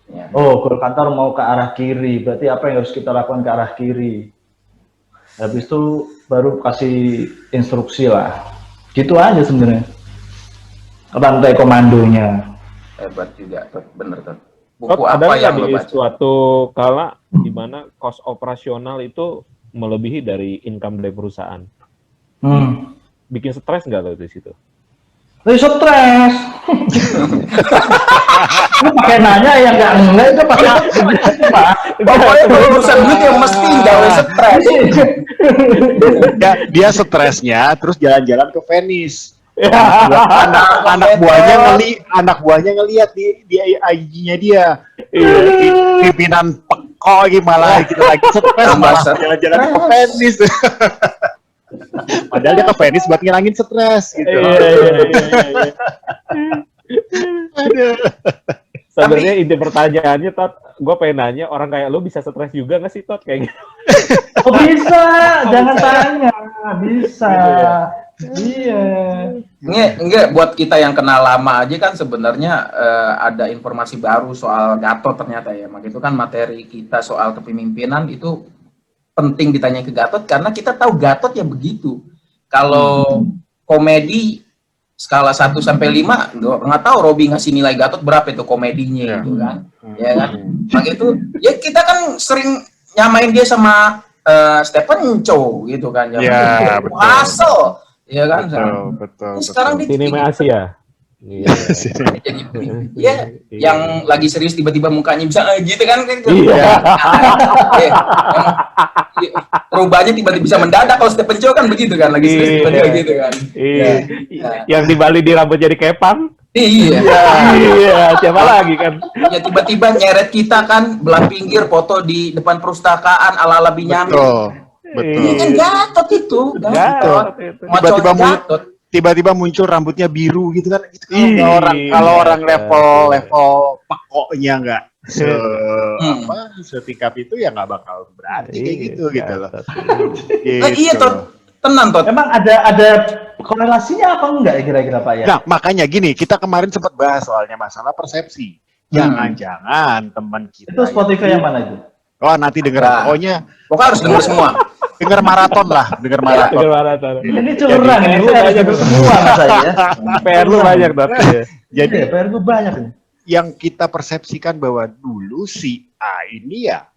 Ya. Oh, goal kantor mau ke arah kiri, berarti apa yang harus kita lakukan ke arah kiri. Habis itu baru kasih instruksi lah. Gitu aja sebenarnya. Rantai komandonya. Hebat juga, bener tuh. Tot, Buku ada apa nggak yang lo di baca? suatu kala di mana cost operasional itu melebihi dari income dari perusahaan? Bikin stres nggak lo di situ? Stres. Lu pakai nanya yang nggak enggak itu pakai Pokoknya kalau urusan duit yang mesti nggak usah stres. Dia stresnya terus jalan-jalan ke Venice. Anak anak buahnya ngelihat di IG-nya dia. Pimpinan peko gimana kita lagi stres malah jalan-jalan ke Venice. Padahal dia ke Venice buat ngilangin stres gitu. Sebenarnya inti pertanyaannya, Tot, gue pengen nanya, orang kayak lo bisa stres juga nggak sih, Tot, kayak gitu? Oh bisa, jangan tanya, bisa. Iya. Enggak, buat kita yang kenal lama aja kan sebenarnya ada informasi baru soal Gatot ternyata ya. Makanya itu kan materi kita soal kepemimpinan itu penting ditanya ke Gatot karena kita tahu Gatot ya begitu. Kalau komedi skala 1 sampai 5 nggak tahu Robi ngasih nilai Gatot berapa itu komedinya gitu kan. Ya kan? Makanya itu ya kita kan sering nyamain dia sama Stephen Chow gitu kan. Ya, betul. Hasil. Iya kan? Betul. Sekarang dia Sinema Asia. Iya. Ya, yang lagi serius tiba-tiba mukanya bisa gitu kan? Iya. Perubahannya tiba-tiba bisa mendadak kalau Stephen Chow kan begitu kan? Lagi serius tiba-tiba gitu kan? Iya. Yang di Bali di rambut jadi kepang. Iya. Iya, siapa lagi kan? Ya tiba-tiba nyeret kita kan belah pinggir foto di depan perpustakaan ala-ala Binyamin. Betul. Ini kan Gatot itu, Gatot. Tiba-tiba muncul rambutnya biru gitu kan. Kalau orang level pokoknya nggak setingkat itu ya nggak bakal berarti kayak gitu loh. Iya Tot, tenang Tot. Emang ada korelasinya apa enggak ya kira-kira Pak ya? Nah makanya gini, kita kemarin sempat bahas soalnya masalah persepsi. Jangan-jangan teman kita. Itu Spotify yang mana itu? Oh nanti denger, pokoknya harus denger semua. Denger maraton lah, denger maraton. Ini curang ya, saya harus denger semua mas saya. PR lu banyak, Dot. Jadi PR gue banyak nih. Yang kita persepsikan bahwa dulu si A ini ya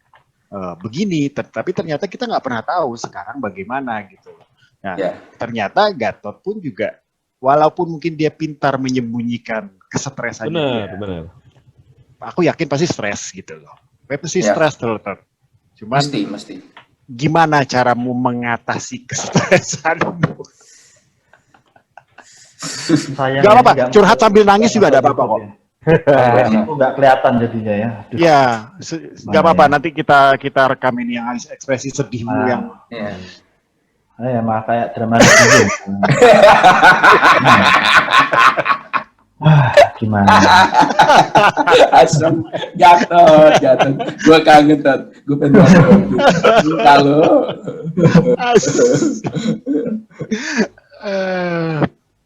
begini, tapi ternyata kita nggak pernah tahu sekarang bagaimana gitu. Nah, Ya. ternyata Gatot pun juga, walaupun mungkin dia pintar menyembunyikan kesetresannya dia, Benar. aku yakin pasti stres gitu loh. Pasti Ya. stres terus. Cuman Mesti. gimana caramu mengatasi kestresanmu? Sayang Gak ya, apa-apa, nggak curhat masuk- sambil nangis juga ada masuk apa-apa kok. ya. Ekspresiku nggak kelihatan jadinya ya. Aduh. Ya, gak apa-apa. ya. Nanti kita rekam ini yang ekspresi sedihmu Ah. yang Ya. Mah kayak drama gitu. Gimana? Asam, Gatot. Gue kangen, Tot. Gue pengen kalau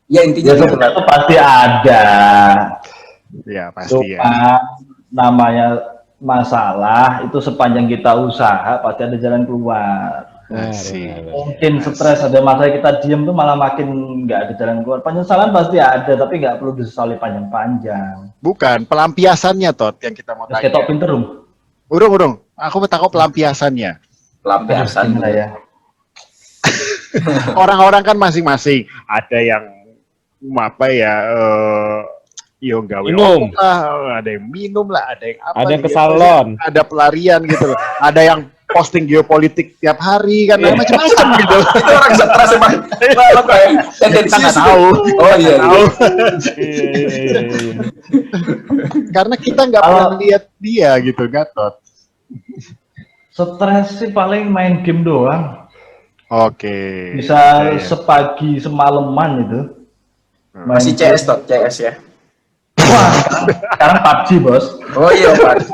ya intinya Ya gitu sebenarnya lah. pasti ada. ya pasti ya. Cuma namanya masalah itu sepanjang kita usaha pasti ada jalan keluar. Asik. Mungkin stres ada masalah kita diem tuh malah makin nggak ada jalan keluar. Penyesalan pasti ada tapi nggak perlu disesali panjang-panjang. Bukan pelampiasannya Tot yang kita mau Terus ketok tanya. pinter dong. Urung. Aku mau tahu pelampiasannya. Pelampiasan Gimana ya? Orang-orang kan masing-masing. Ada yang apa ya? Yo gawe Minum. opo lah, ada yang minum lah, ada yang apa? Ada yang ke gitu. salon. Ada pelarian gitu loh. Ada yang posting geopolitik tiap hari kan macam-macam gitu. Itu orang stres emang. Lo kayak tendensius. Kita nggak tahu. Oh iya. Tahu. Iya. Karena kita nggak pernah lihat dia gitu, Gatot. Stres sih paling main game doang. Oke. Bisa Ya. sepagi semalaman itu. Masih CS, Tot. CS ya. Sekarang PUBG bos. Oh iya, Pak.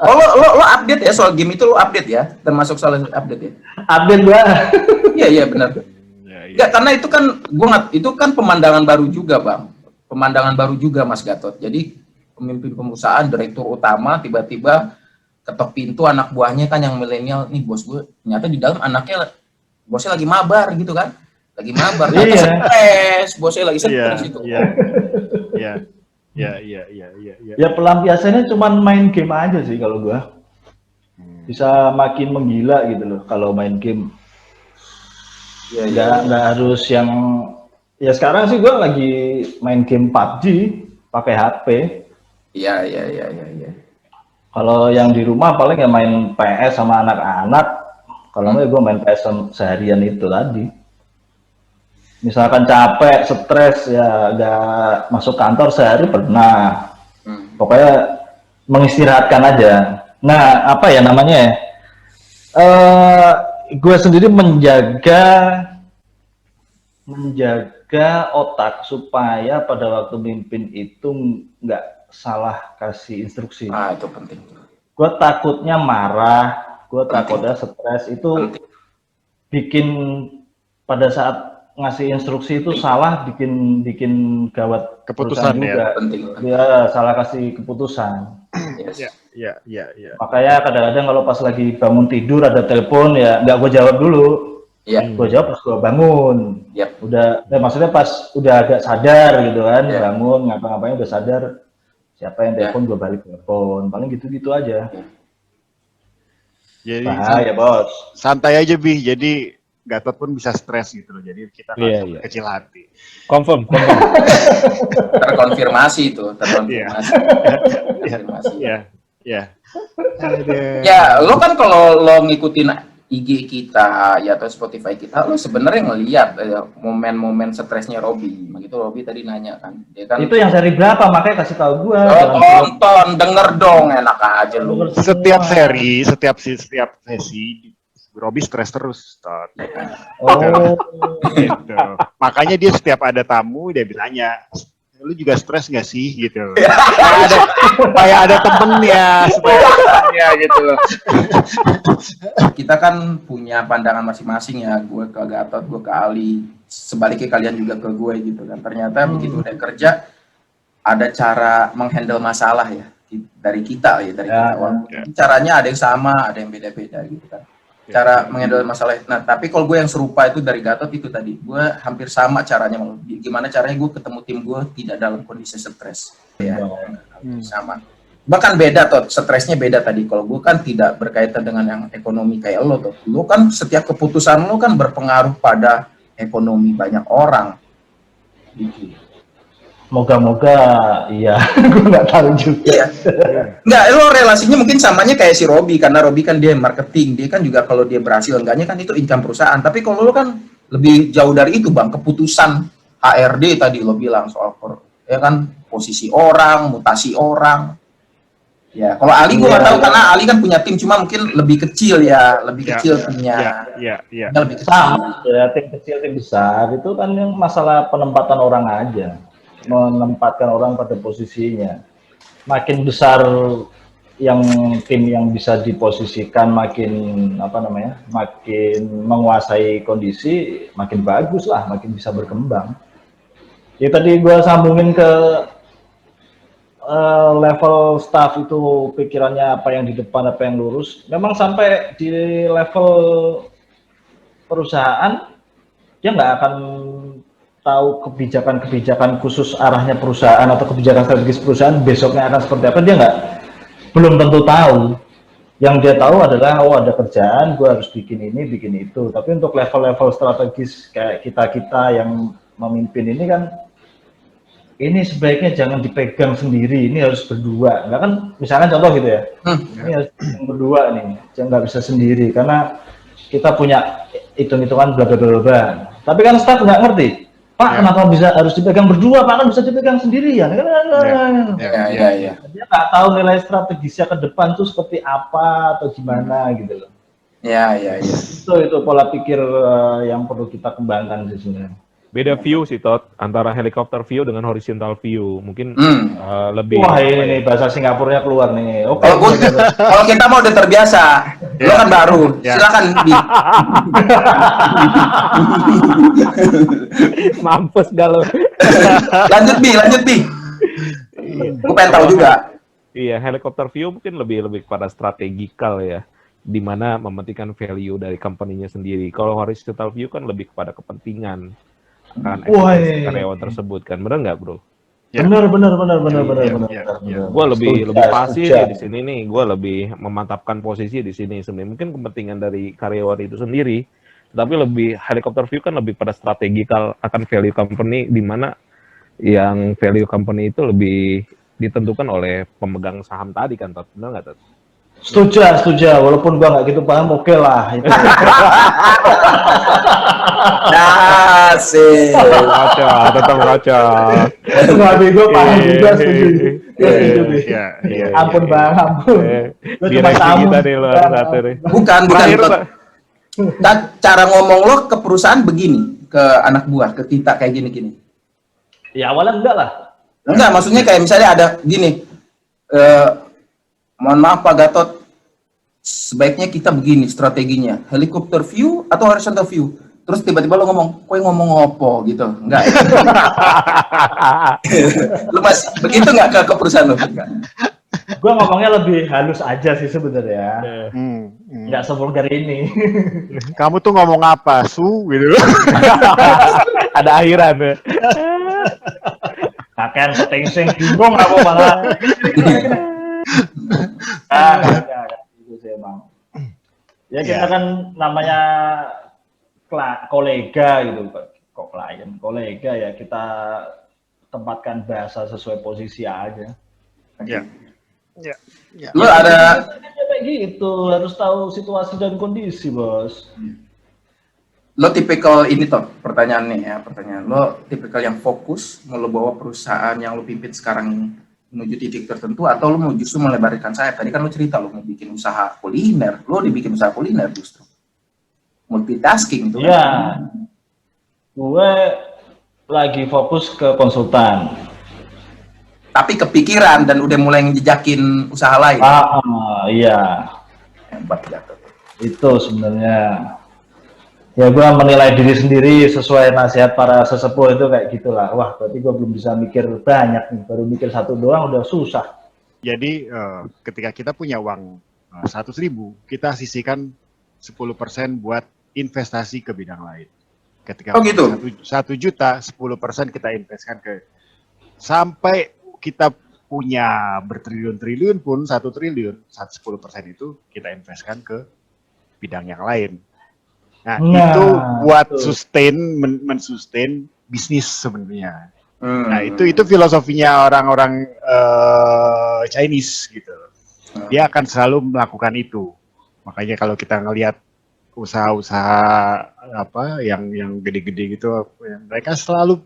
Oh, lo update ya soal game itu, lo update ya, termasuk soal update ya. Update gua. Iya benar. Ya, ya. Enggak, karena itu kan pemandangan baru juga, Bang. Pemandangan baru juga, Mas Gatot. Jadi pemimpin perusahaan, direktur utama tiba-tiba ketok pintu anak buahnya kan yang milenial, nih bos gue, ternyata di dalam anaknya bosnya lagi mabar gitu kan. Lagi mabar, ternyata Iya. stres, bosnya lagi Iya, stres itu. iya. Iya. Iya. Ya pelampiasannya cuma main game aja sih kalau gua. Bisa makin menggila gitu loh kalau main game. Iya. Nggak harus yang ya sekarang sih gua lagi main game PUBG pakai HP. Iya. Kalau yang di rumah paling ya main PS sama anak-anak. Kalau nggak gua main PS seharian itu tadi. Misalkan capek, stres ya nggak masuk kantor sehari pernah. Pokoknya mengistirahatkan aja. Nah, apa ya namanya ya? Gue sendiri menjaga otak supaya pada waktu mimpin itu nggak salah kasih instruksi. Ah, itu penting. Gue takutnya marah, gue takutnya stres itu bikin pada saat ngasih instruksi itu salah, bikin gawat Keputusan perusahaan ya. juga. Penting. Ya salah kasih keputusan. Yes. Iya. Makanya kadang-kadang kalau pas lagi bangun tidur ada telepon ya nggak gue jawab dulu. Iya. Gue jawab pas gue bangun. Yap. Maksudnya pas udah agak sadar gitu kan, Iya. bangun ngapa-ngapain udah sadar. Siapa yang telepon gue balik telepon. Paling gitu-gitu aja. Jadi Bahaya bos. santai aja Bi. Jadi Gatot pun bisa stres gitu loh. Jadi kita Iya, nggak iya. kecil hati. Confirm. Terkonfirmasi itu, terkonfirmasi. Terkonfirmasi. Iya. Ya, lo kan kalau lo ngikutin IG kita ya atau Spotify kita, lo sebenarnya ngelihat momen-momen stresnya Robby. Begitu Robby tadi nanya kan, dia kan Itu yang seri berapa? Makanya kasih tahu gue. tonton, denger dong, enak aja lo. Setiap seri, setiap sesi, Robby stres terus. Tot. Oh. Gitu. Makanya dia setiap ada tamu dia bilangnya, lu juga stres nggak sih gitu. Supaya ada temennya, gitu loh. Kita kan punya pandangan masing-masing ya, gue ke Gatot, gue ke Ali, sebaliknya kalian juga ke gue gitu kan. Ternyata begitu udah kerja, ada cara menghandle masalah ya dari kita ya, dari kita. Walaupun caranya ada yang sama, ada yang beda-beda gitu kan. Cara menghandle masalah. Nah, tapi kalau gue yang serupa itu dari Gatot itu tadi, gue hampir sama caranya. Gimana caranya gue ketemu tim gue tidak dalam kondisi stres, ya, sama. Bahkan beda tuh, stresnya beda tadi. Kalau gue kan tidak berkaitan dengan yang ekonomi kayak lo tuh. Lo kan setiap keputusan lo kan berpengaruh pada ekonomi banyak orang. Gitu. Moga-moga iya, gue nggak tahu juga. Iya. Nggak, lo relasinya mungkin samanya kayak si Robi, karena Robi kan dia marketing, dia kan juga kalau dia berhasil enggaknya kan itu income perusahaan. Tapi kalau lo kan lebih jauh dari itu bang, keputusan HRD tadi lo bilang soal ya kan posisi orang, mutasi orang. Ya, kalau Ali gue nggak tahu karena Ali kan punya tim, cuma mungkin lebih kecil ya, lebih kecil timnya. Ya. Ya, lebih kecil. Sama ya, tim kecil tim besar itu kan yang masalah penempatan orang aja, menempatkan orang pada posisinya. Makin besar yang tim yang bisa diposisikan, makin apa namanya, makin menguasai kondisi, makin bagus lah, makin bisa berkembang. Ya tadi gue sambungin ke level staff itu pikirannya apa yang di depan, apa yang lurus. Memang sampai di level perusahaan dia nggak akan tahu kebijakan-kebijakan khusus arahnya perusahaan atau kebijakan strategis perusahaan besoknya akan seperti apa, dia belum tentu tahu. Yang dia tahu adalah oh ada kerjaan, gue harus bikin ini, bikin itu. Tapi untuk level-level strategis kayak kita yang memimpin ini kan, ini sebaiknya jangan dipegang sendiri, ini harus berdua. Nggak kan, misalkan contoh gitu ya, ini harus berdua nih, jangan nggak bisa sendiri, karena kita punya hitung-hitungan bla bla bla bla. Tapi kan staff nggak ngerti, Pak kenapa bisa harus dipegang berdua, Pak kan bisa dipegang sendirian. Ya. Dia nggak tahu nilai strategisnya ke depan tuh seperti apa atau gimana gitu loh. Ya. Itu pola pikir yang perlu kita kembangkan sih sebenarnya. Beda view sih Tot, antara helikopter view dengan horizontal view. Mungkin lebih. Wah ini bahasa Singapurnya keluar nih. Oke. Kalau kita mau udah terbiasa, lo kan baru. Silakan Bi. Mampus galau. Lanjut Bi. Gue pengen tahu juga. Iya, helikopter view mungkin lebih kepada strategikal ya, di mana mementingkan value dari company-nya sendiri. Kalau horizontal view kan lebih kepada kepentingan kan karyawan tersebut kan, benar nggak bro? Ya. Benar. Gue lebih pasti di sini nih, gue lebih memantapkan posisi di sini sebenarnya. Mungkin kepentingan dari karyawan itu sendiri, tapi lebih helikopter view kan lebih pada strategikal akan value company, di mana yang value company itu lebih ditentukan oleh pemegang saham tadi kan, Tot. Benar nggak Tot? Setuju. Walaupun gua nggak gitu paham, oke lah. Itu. Asik. Tetap ngaca. Nggak bego, paham juga, setuju. Iya. Ampun bang, ampun. Lo cuma tamu. Kita nih lo satu nih. Bukan. Cara ngomong lo ke perusahaan begini, ke anak buah, ke kita kayak gini. Ya awalnya enggak lah. Enggak, maksudnya kayak misalnya ada gini. Mohon maaf Pak Gatot, sebaiknya kita begini strateginya, helikopter view atau horizontal view. Terus tiba-tiba lo ngomong, kok ngomong ngopo gitu, enggak? Lo masih begitu nggak ke perusahaan lo? Gue ngomongnya lebih halus aja sih sebenarnya, nggak sevulgar ini. Kamu tuh ngomong apa, Su? Gitu. Ada akhiran ya. Kakean seting-sing bingung aku malah. Itu sih emang. Ya kita kan namanya kolega gitu, kok klien, kolega ya kita tempatkan bahasa sesuai posisi aja. Ya. Lo ada kayak gitu, harus tahu situasi dan kondisi, bos. lo tipikal ini toh pertanyaan lo tipikal yang fokus mau lo bawa perusahaan yang lo pimpin sekarang ini menuju titik tertentu, atau lo mau justru melebarkan sayap? Tadi kan lo cerita lo mau bikin usaha kuliner, lo dibikin usaha kuliner justru multitasking tuh. Ya, gue lagi fokus ke konsultan. Tapi kepikiran dan udah mulai ngejejakin usaha lain. Iya. Hebat Gatot. Itu sebenarnya. Ya gue menilai diri sendiri sesuai nasihat para sesepuh itu kayak gitulah. Wah, berarti gue belum bisa mikir banyak nih. Baru mikir satu doang udah susah. Jadi ketika kita punya uang 100.000, kita sisihkan 10% buat investasi ke bidang lain. Ketika gitu? 1 juta, 10% kita investkan ke sampai kita punya bertriliun-triliun pun 1 triliun, 10% itu kita investkan ke bidang yang lain. Nah, itu buat sustain, men-sustain bisnis sebenarnya. Nah, itu filosofinya orang-orang Chinese gitu. Dia akan selalu melakukan itu. Makanya kalau kita ngelihat usaha-usaha apa yang gede-gede gitu, mereka selalu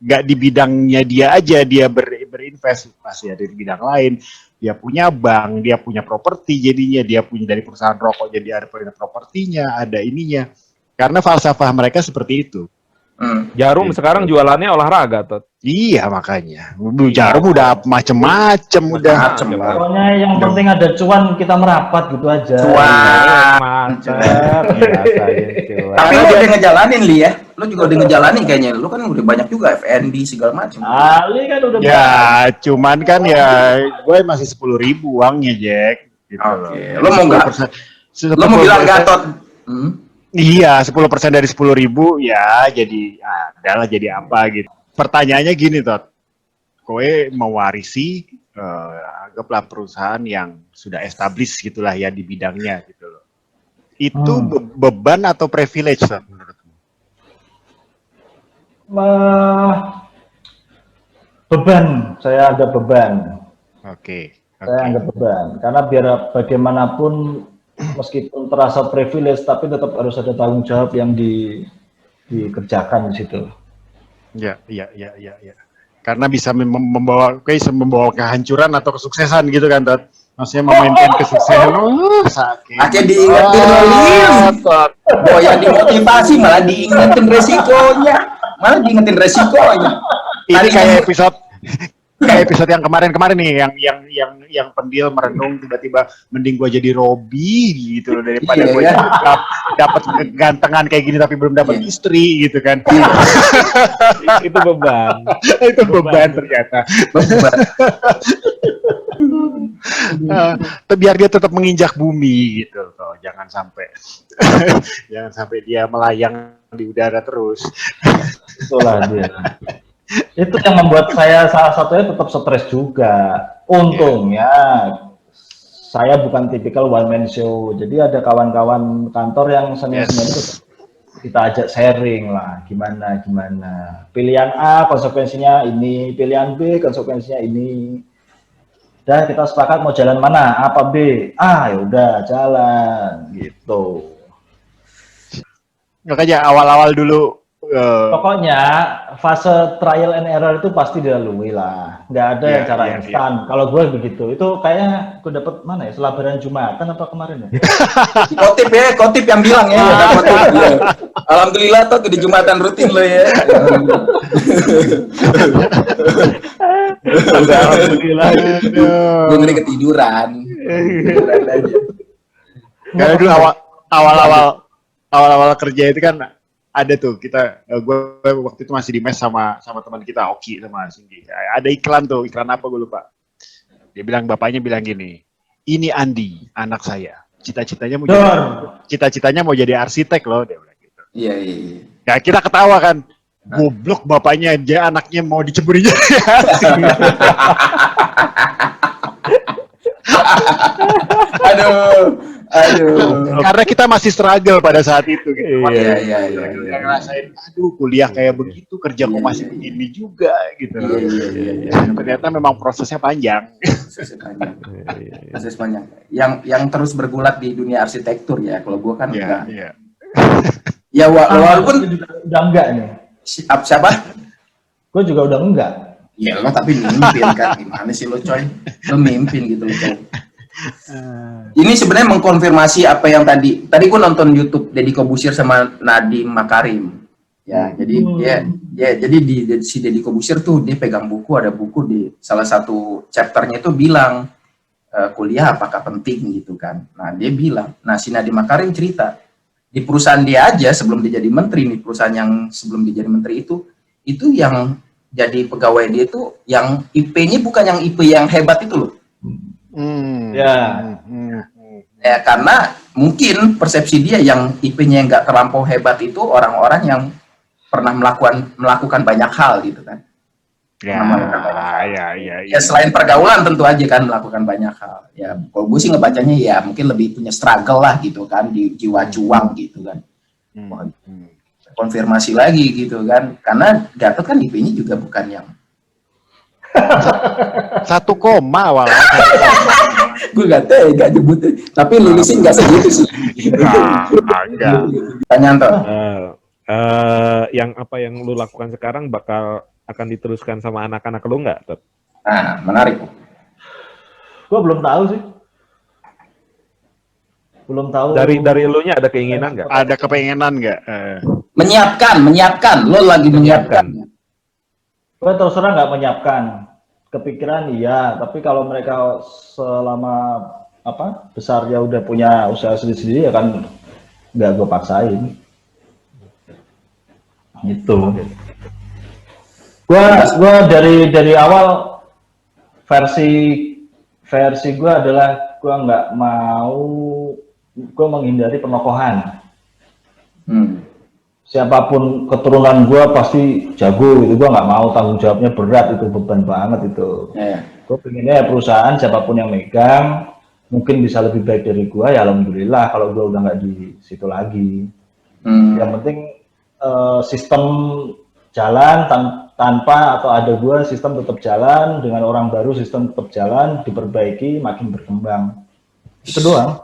nggak di bidangnya dia aja, dia berinvest pasti ada di bidang lain. Dia punya bank, dia punya properti, jadinya dia punya dari perusahaan rokok jadi ada propertinya, ada ininya. Karena falsafah mereka seperti itu. Jarum sekarang jualannya olahraga, Tot. Iya makanya. Jarum udah macem-macem udah. Pokoknya yang penting ada cuan, kita merapat gitu aja. Mantap. Tapi lu udah ngejalanin Li ya. Lu juga udah ngejalanin kayaknya. Lu kan udah banyak juga F&B segala macam. Ali kan udah Ya, cuman kan ya gue masih 10.000 uangnya, Jack. Gitu Oke. Lu mau nggak? Lu mau bilang Gatot? Iya, 10% dari 10.000 ya jadi adalah jadi apa gitu. Pertanyaannya gini, Tot. Kowe mewarisi anggaplah perusahaan yang sudah established gitulah ya di bidangnya gitu loh. Itu beban atau privilege, Tot, menurutmu? Beban, saya anggap beban. Oke. Saya anggap beban, karena biar bagaimanapun meskipun terasa privilege, tapi tetap harus ada tanggung jawab yang dikerjakan di situ. Ya. Karena bisa membawa kehancuran atau kesuksesan gitu kan, Tot. Maksudnya memainkan kesuksesan. Sakit. Akhirnya diingetin Lin. Yang dimotivasi malah diingetin resikonya. Ini kayak episode yang kemarin nih, yang Pendil merenung tiba-tiba mending gua jadi Robby gitu loh daripada gua dapat kegantengan kayak gini tapi belum dapat istri gitu kan. Itu beban. Itu beban ternyata. Biar dia tetap menginjak bumi gitu loh. Jangan sampai dia melayang di udara terus. Itulah dia. Itu yang membuat saya salah satunya tetap stres juga. Untungnya saya bukan tipikal one man show. Jadi ada kawan-kawan kantor yang senior-senior itu kita ajak sharing lah, gimana. Pilihan A konsekuensinya ini, pilihan B konsekuensinya ini. Dan kita sepakat mau jalan mana? A apa B? Ya udah jalan gitu. Makanya awal-awal dulu pokoknya fase trial and error itu pasti dilalui lah, nggak ada yang cara instan. Kalau gue begitu, itu kayaknya gue dapet mana ya, selabaran Jumatan apa kemarin ya? Kotip yang bilang ya. Alhamdulillah tuh di Jumatan rutin lo ya. Alhamdulillah. Gue ngeri ketiduran. Karena dulu awal-awal kerja itu kan ada tuh gue waktu itu masih di mes sama teman kita Oki sama Singgi. Ada iklan apa gue lupa. Bapaknya bilang gini, ini Andi anak saya, cita-citanya mau jadi arsitek loh, dia bilang gitu. Iya. Ya kita ketawa kan, goblok bapaknya aja anaknya mau diceburin jadi Aduh. Karena kita masih struggle pada saat itu gitu. Iya. Ngerasain, kuliah kayak begitu, kerja kok masih begini juga gitu. Iya. Ternyata memang prosesnya panjang. Proses panjang. Yang terus bergulat di dunia arsitektur ya. Kalau gua kan enggak. Iya. Ya walaupun udah enggak nih. Siapa? Gue juga udah enggak. Ya lo tapi mimpin kan, gimana sih lo coy? Lo mimpin gitu lo coy. Ini sebenarnya mengkonfirmasi apa yang tadi gue nonton YouTube Deddy Corbuzier sama Nadiem Makarim. Ya, jadi si Deddy Corbuzier tuh dia pegang buku, ada buku di salah satu chapternya itu bilang kuliah apakah penting gitu kan. Nah, dia bilang, si Nadiem Makarim cerita di perusahaan dia aja sebelum dia jadi menteri, nih perusahaan yang sebelum dia jadi menteri itu yang jadi pegawai dia itu yang IP-nya bukan yang IP yang hebat itu loh. Ya karena mungkin persepsi dia yang IP-nya nggak terlampau hebat itu orang-orang yang pernah melakukan banyak hal gitu kan. Ya selain pergaulan tentu aja kan melakukan banyak hal. Ya kalau gue sih ngebacanya ya mungkin lebih punya struggle lah gitu kan, di jiwa juang gitu kan. Konfirmasi lagi gitu kan, karena Gatot kan IP-nya juga bukan yang 1 koma awalnya. gue gak tega nyebutnya, tapi lulusnya nggak segitu sih. Enggak. Pertanyaan tuh. Yang apa yang lu lakukan sekarang bakal akan diteruskan sama anak-anak lu nggak, Tot? Nah, menarik. Gue belum tahu sih. Belum tahu. Dari elunya ada keinginan nggak? Ada kepengenan nggak? Menyiapkan, lo lagi menyiapkan. Gue terus terang nggak menyiapkan. Kepikiran iya, tapi kalau mereka selama besarnya udah punya usaha sendiri-sendiri ya kan nggak gue paksain. Itu. Gue dari awal versi gue adalah gue nggak mau, gue menghindari penokohan. Siapapun keturunan gue pasti jago gitu, gue nggak mau, tanggung jawabnya berat, itu beban banget itu. Gue pengennya perusahaan siapapun yang megang mungkin bisa lebih baik dari gue, ya alhamdulillah kalau gue udah nggak di situ lagi. Yang penting sistem jalan tanpa atau ada gue, sistem tetap jalan, dengan orang baru sistem tetap jalan, diperbaiki, makin berkembang. Itu doang.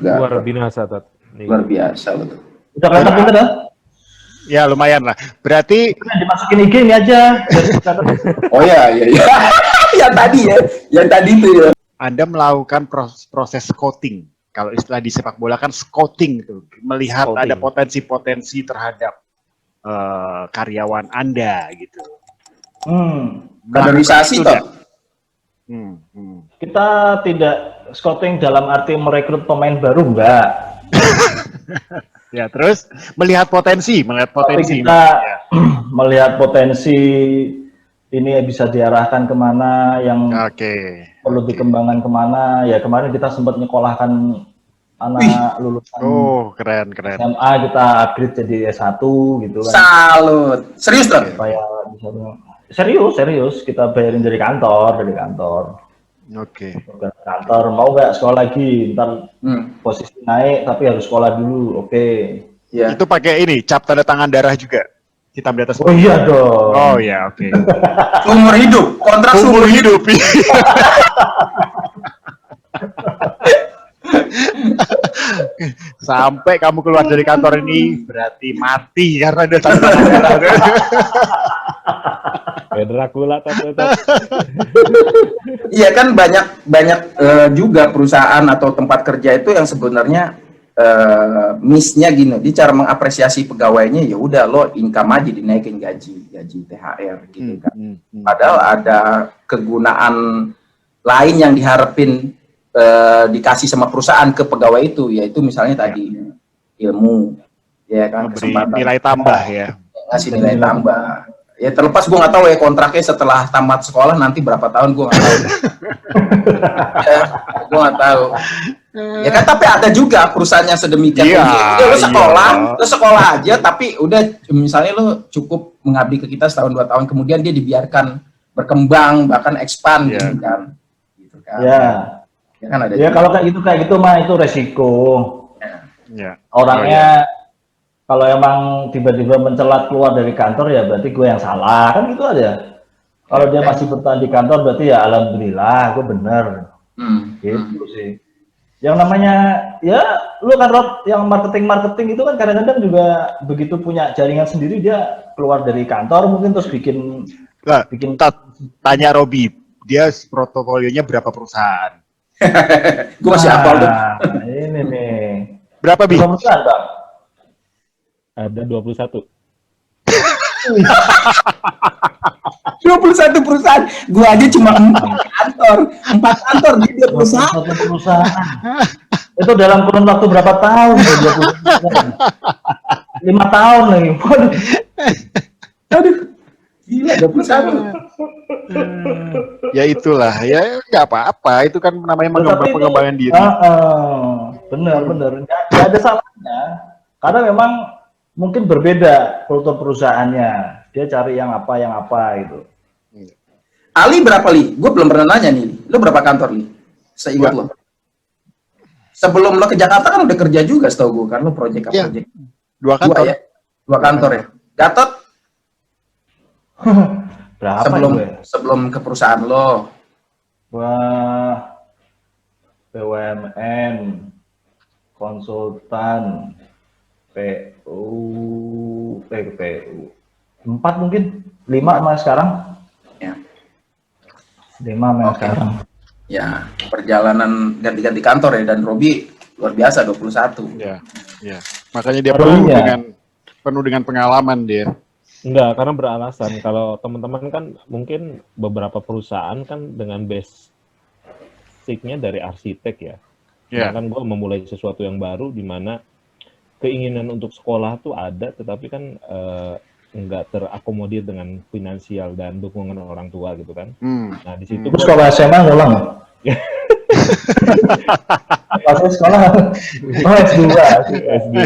Luar biasa, Tot. Luar biasa betul. Udah kelihatan pinter dah? Ya lumayan lah. Berarti Dimasukin IG ini aja. Oh ya. yang tadi itu ya. Anda melakukan proses scouting. Kalau istilah di sepak bola kan scouting itu, melihat Scouting. ada potensi-potensi terhadap karyawan Anda gitu. Kaderisasi toh. Kita tidak scouting dalam arti merekrut pemain baru, enggak. Ya, terus melihat potensi. Tapi kita melihat potensi ini bisa diarahkan kemana, yang perlu dikembangkan kemana. Ya kemarin kita sempat nyekolahkan anak lulusan keren. SMA, kita upgrade jadi S1 gitu kan. Salut. Serius toh? Supaya bisa serius kita bayarin dari kantor. Kantor mau nggak sekolah lagi, ntar posisi naik tapi harus sekolah dulu. Ya. Itu pakai ini cap tanda tangan darah juga, hitam di atas. Oh iya dong. Oh ya, oke. Seumur hidup, kontrak Umur hidup. Sampai kamu keluar dari kantor ini berarti mati karena ada tanda tangan darah. Dracula, Tot. Iya kan banyak juga perusahaan atau tempat kerja itu yang sebenarnya miss-nya gini, dia cara mengapresiasi pegawainya ya udah lo income aja dinaikin gaji THR gitu kan. Padahal ada kegunaan lain yang diharapin dikasih sama perusahaan ke pegawai itu, yaitu misalnya tadi ilmu, ya kan, kesempatan Nilai tambah ya. ngasih nilai tambah. Ya terlepas gue nggak tahu ya kontraknya setelah tamat sekolah nanti berapa tahun, gue nggak tahu. Ya, gue nggak tahu. Ya kan, tapi ada juga perusahaan yang sedemikian. Lo sekolah aja, tapi udah misalnya lo cukup mengabdi ke kita setahun 2 tahun, kemudian dia dibiarkan berkembang bahkan expand gitu kan. Ya kan ada. Ya kalau kayak gitu mah itu resiko. Orangnya kalau emang tiba-tiba mencelat keluar dari kantor ya berarti gue yang salah, kan gitu aja. Kalau dia masih bertahan di kantor berarti ya alhamdulillah gue bener. Gitu sih. Yang namanya ya lu kan Rod, yang marketing itu kan kadang-kadang juga begitu punya jaringan sendiri, dia keluar dari kantor mungkin terus bikin tanya Robi, dia portofolionya berapa perusahaan? Gue masih hafal tuh. Ini nih. Berapa Bi? Berapa perusahaan, Bang? Ada 21. 21 perusahaan, gua aja cuma 4 kantor di 2 perusahaan. Itu dalam kurun waktu berapa tahun? 5 tahun lagi. Aduh, gila 21. Ya itulah, ya nggak apa-apa, itu kan namanya pengembangan diri. Bener, nggak ada salahnya. Karena memang mungkin berbeda kultur perusahaannya. Dia cari yang apa gitu. Ali berapa, Li? Gue belum pernah nanya nih. Lu berapa kantor, Li? Seingat lo. Sebelum lo ke Jakarta kan udah kerja juga setahu gue kan, lo proyek apa Iya. proyek? 2 kantor. Ya? 2 kantor ya. Gatot Berapa gue? sebelum ke perusahaan lo. Wah, BUMN, konsultan, PU, 4 mungkin, 5 sama sekarang. Ya. 5 sama sekarang. Ya, perjalanan ganti-ganti kantor ya, dan Robi luar biasa 21. Ya, ya. Makanya dia Perlunya. penuh dengan pengalaman dia. Enggak, karena beralasan. Kalau teman-teman kan mungkin beberapa perusahaan kan dengan basicnya dari arsitek ya. Ya. Sedangkan gue memulai sesuatu yang baru di mana keinginan untuk sekolah tuh ada, tetapi kan enggak terakomodir dengan finansial dan dukungan orang tua gitu kan. Nah di situ Terus kalau SMA ngulang ya? Pas sekolah, S2. S2.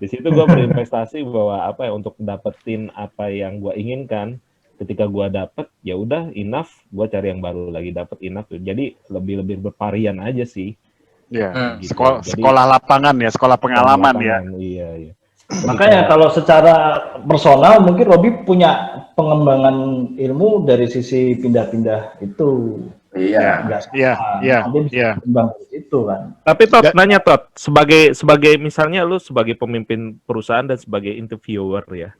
Di situ gue berinvestasi bahwa apa ya, untuk dapetin apa yang gue inginkan. Ketika gue dapet, ya udah enough, gue cari yang baru lagi, dapet enough tuh. Jadi lebih Ya. bervarian aja sih. Gitu. Sekolah lapangan ya, sekolah pengalaman ya. Iya, iya. Makanya kalau secara personal mungkin Robi punya pengembangan ilmu dari sisi pindah-pindah itu. Iya. Enggak Iya, salah. iya, Nanti bisa iya. berkembang dari situ kan. Tapi Tot, nanya Tot, sebagai misalnya lu sebagai pemimpin perusahaan dan sebagai interviewer ya,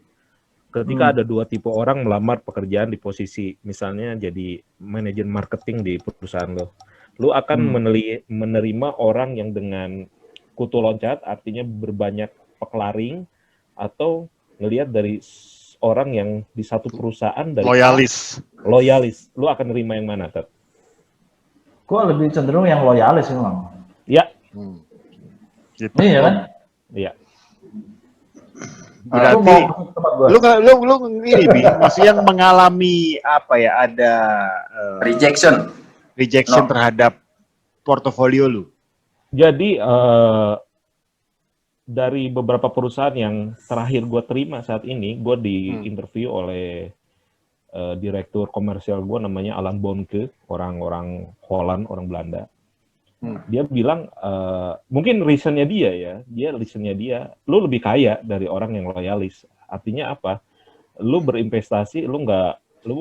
ketika ada 2 tipe orang melamar pekerjaan di posisi misalnya jadi manajer marketing di perusahaan lu akan menerima orang yang dengan kutu loncat, artinya berbanyak peklaring, atau ngelihat dari orang yang di satu perusahaan dari Loyalis. lu akan nerima yang mana, Tot? Gue lebih cenderung yang loyalis memang. Ya, Gitu. Iya kan? iya. Berarti lu ini Bi, maksudnya yang mengalami apa ya, ada Rejection. rejection terhadap portofolio lu. Jadi dari beberapa perusahaan yang terakhir gue terima saat ini, gue diinterview oleh direktur komersial gue namanya Alan Bonke, orang Holland, orang Belanda. Dia bilang, mungkin reasonnya dia, lu lebih kaya dari orang yang loyalis. Artinya apa? Lu berinvestasi, lu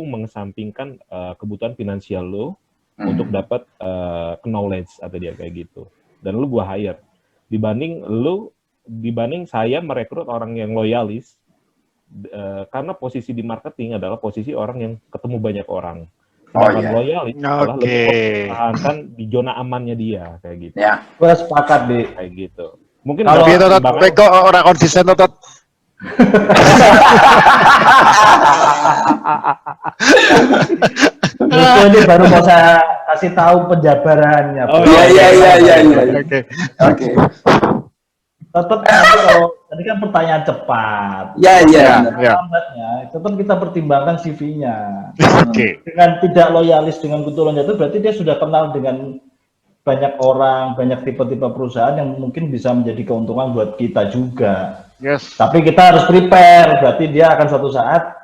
mengesampingkan kebutuhan finansial lu untuk dapat knowledge, atau dia kayak gitu. Dan lu gua hire. Dibanding saya merekrut orang yang loyalis, karena posisi di marketing adalah posisi orang yang ketemu banyak orang. Sedangkan loyalis adalah lebih mempertahankan di zona amannya dia, kayak gitu. Ya. Gue sepakat di Kayak gitu. Mungkin Kalau Tapi Tot, kok orang konsisten Tot. itu ini baru mau saya kasih tahu penjabarannya. Oh, Iya. Oke. Oke. Tetap nanti kalau tadi kan pertanyaan cepat. Iya. Lambatnya, tetap kita pertimbangkan CV-nya. Oke. Dengan tidak loyalis dengan kutu loncat itu berarti dia sudah kenal dengan banyak orang, banyak tipe-tipe perusahaan yang mungkin bisa menjadi keuntungan buat kita juga. Yes. Tapi kita harus prepare, berarti dia akan suatu saat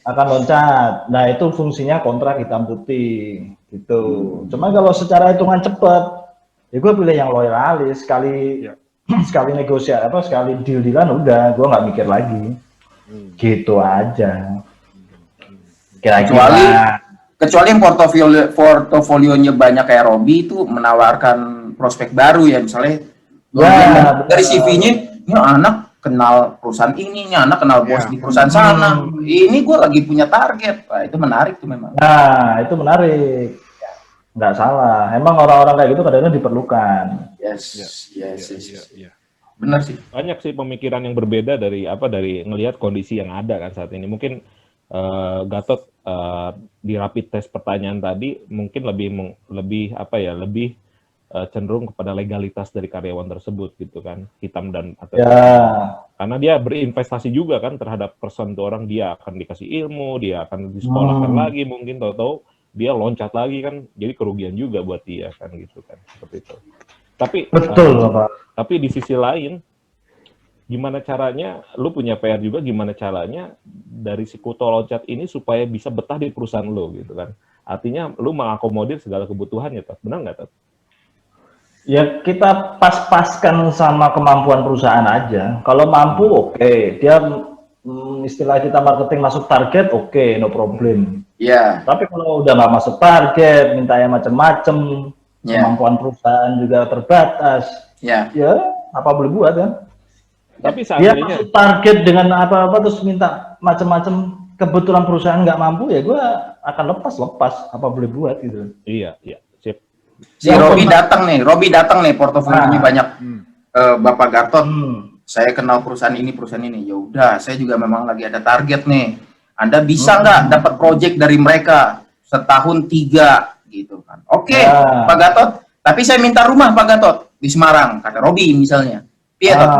akan loncat. Nah itu fungsinya kontrak hitam putih gitu. Cuma kalau secara hitungan cepat, ya gue pilih yang loyalis. Sekali negosiasi sekali deal-dealan udah, gue nggak mikir lagi. Gitu aja. Kira-kira. Kecuali yang portofolionya banyak kayak Robi itu menawarkan prospek baru ya, misalnya dari CV-nya ini anak kenal perusahaan ini anak kenal bos di perusahaan sana, ini gue lagi punya target. Nah, itu menarik tuh memang. Nah itu menarik, nggak salah. Emang orang-orang kayak gitu kadang-kadang diperlukan. Yes. Benar sih. Banyak sih pemikiran yang berbeda dari ngelihat kondisi yang ada kan saat ini. Mungkin Gatot di rapid test pertanyaan tadi mungkin lebih cenderung kepada legalitas dari karyawan tersebut gitu kan, hitam dan atau karena dia berinvestasi juga kan terhadap person tuh orang, dia akan dikasih ilmu, dia akan disekolahkan lagi, mungkin tahu-tahu dia loncat lagi kan, jadi kerugian juga buat dia kan gitu kan, seperti itu. Tapi betul Bapak. Tapi di sisi lain gimana caranya, lu punya PR juga gimana caranya dari si kuto loncat ini supaya bisa betah di perusahaan lu gitu kan. Artinya lu mengakomodir segala kebutuhannya, Tot. Benar nggak, Tot? Ya kita pas-paskan sama kemampuan perusahaan aja. Kalau mampu oke, dia istilah kita marketing masuk target oke, no problem. Iya. Tapi kalau udah nggak masuk target, mintanya macem-macem, Ya. kemampuan perusahaan juga terbatas, Ya. ya apa boleh buat kan? Tapi Dia seandainya masuk target dengan apa-apa terus minta macem-macem, kebetulan perusahaan nggak mampu ya gue akan lepas, apa boleh buat gitu. iya, sip. Si Robi datang nih, portofolionya banyak. Bapak Gatot, saya kenal perusahaan ini. Ya udah, saya juga memang lagi ada target nih. Anda bisa nggak dapat project dari mereka setahun 3 gitu kan? Oke, Pak Gatot. Tapi saya minta rumah Pak Gatot di Semarang, kata Robi misalnya. Iya, Tot.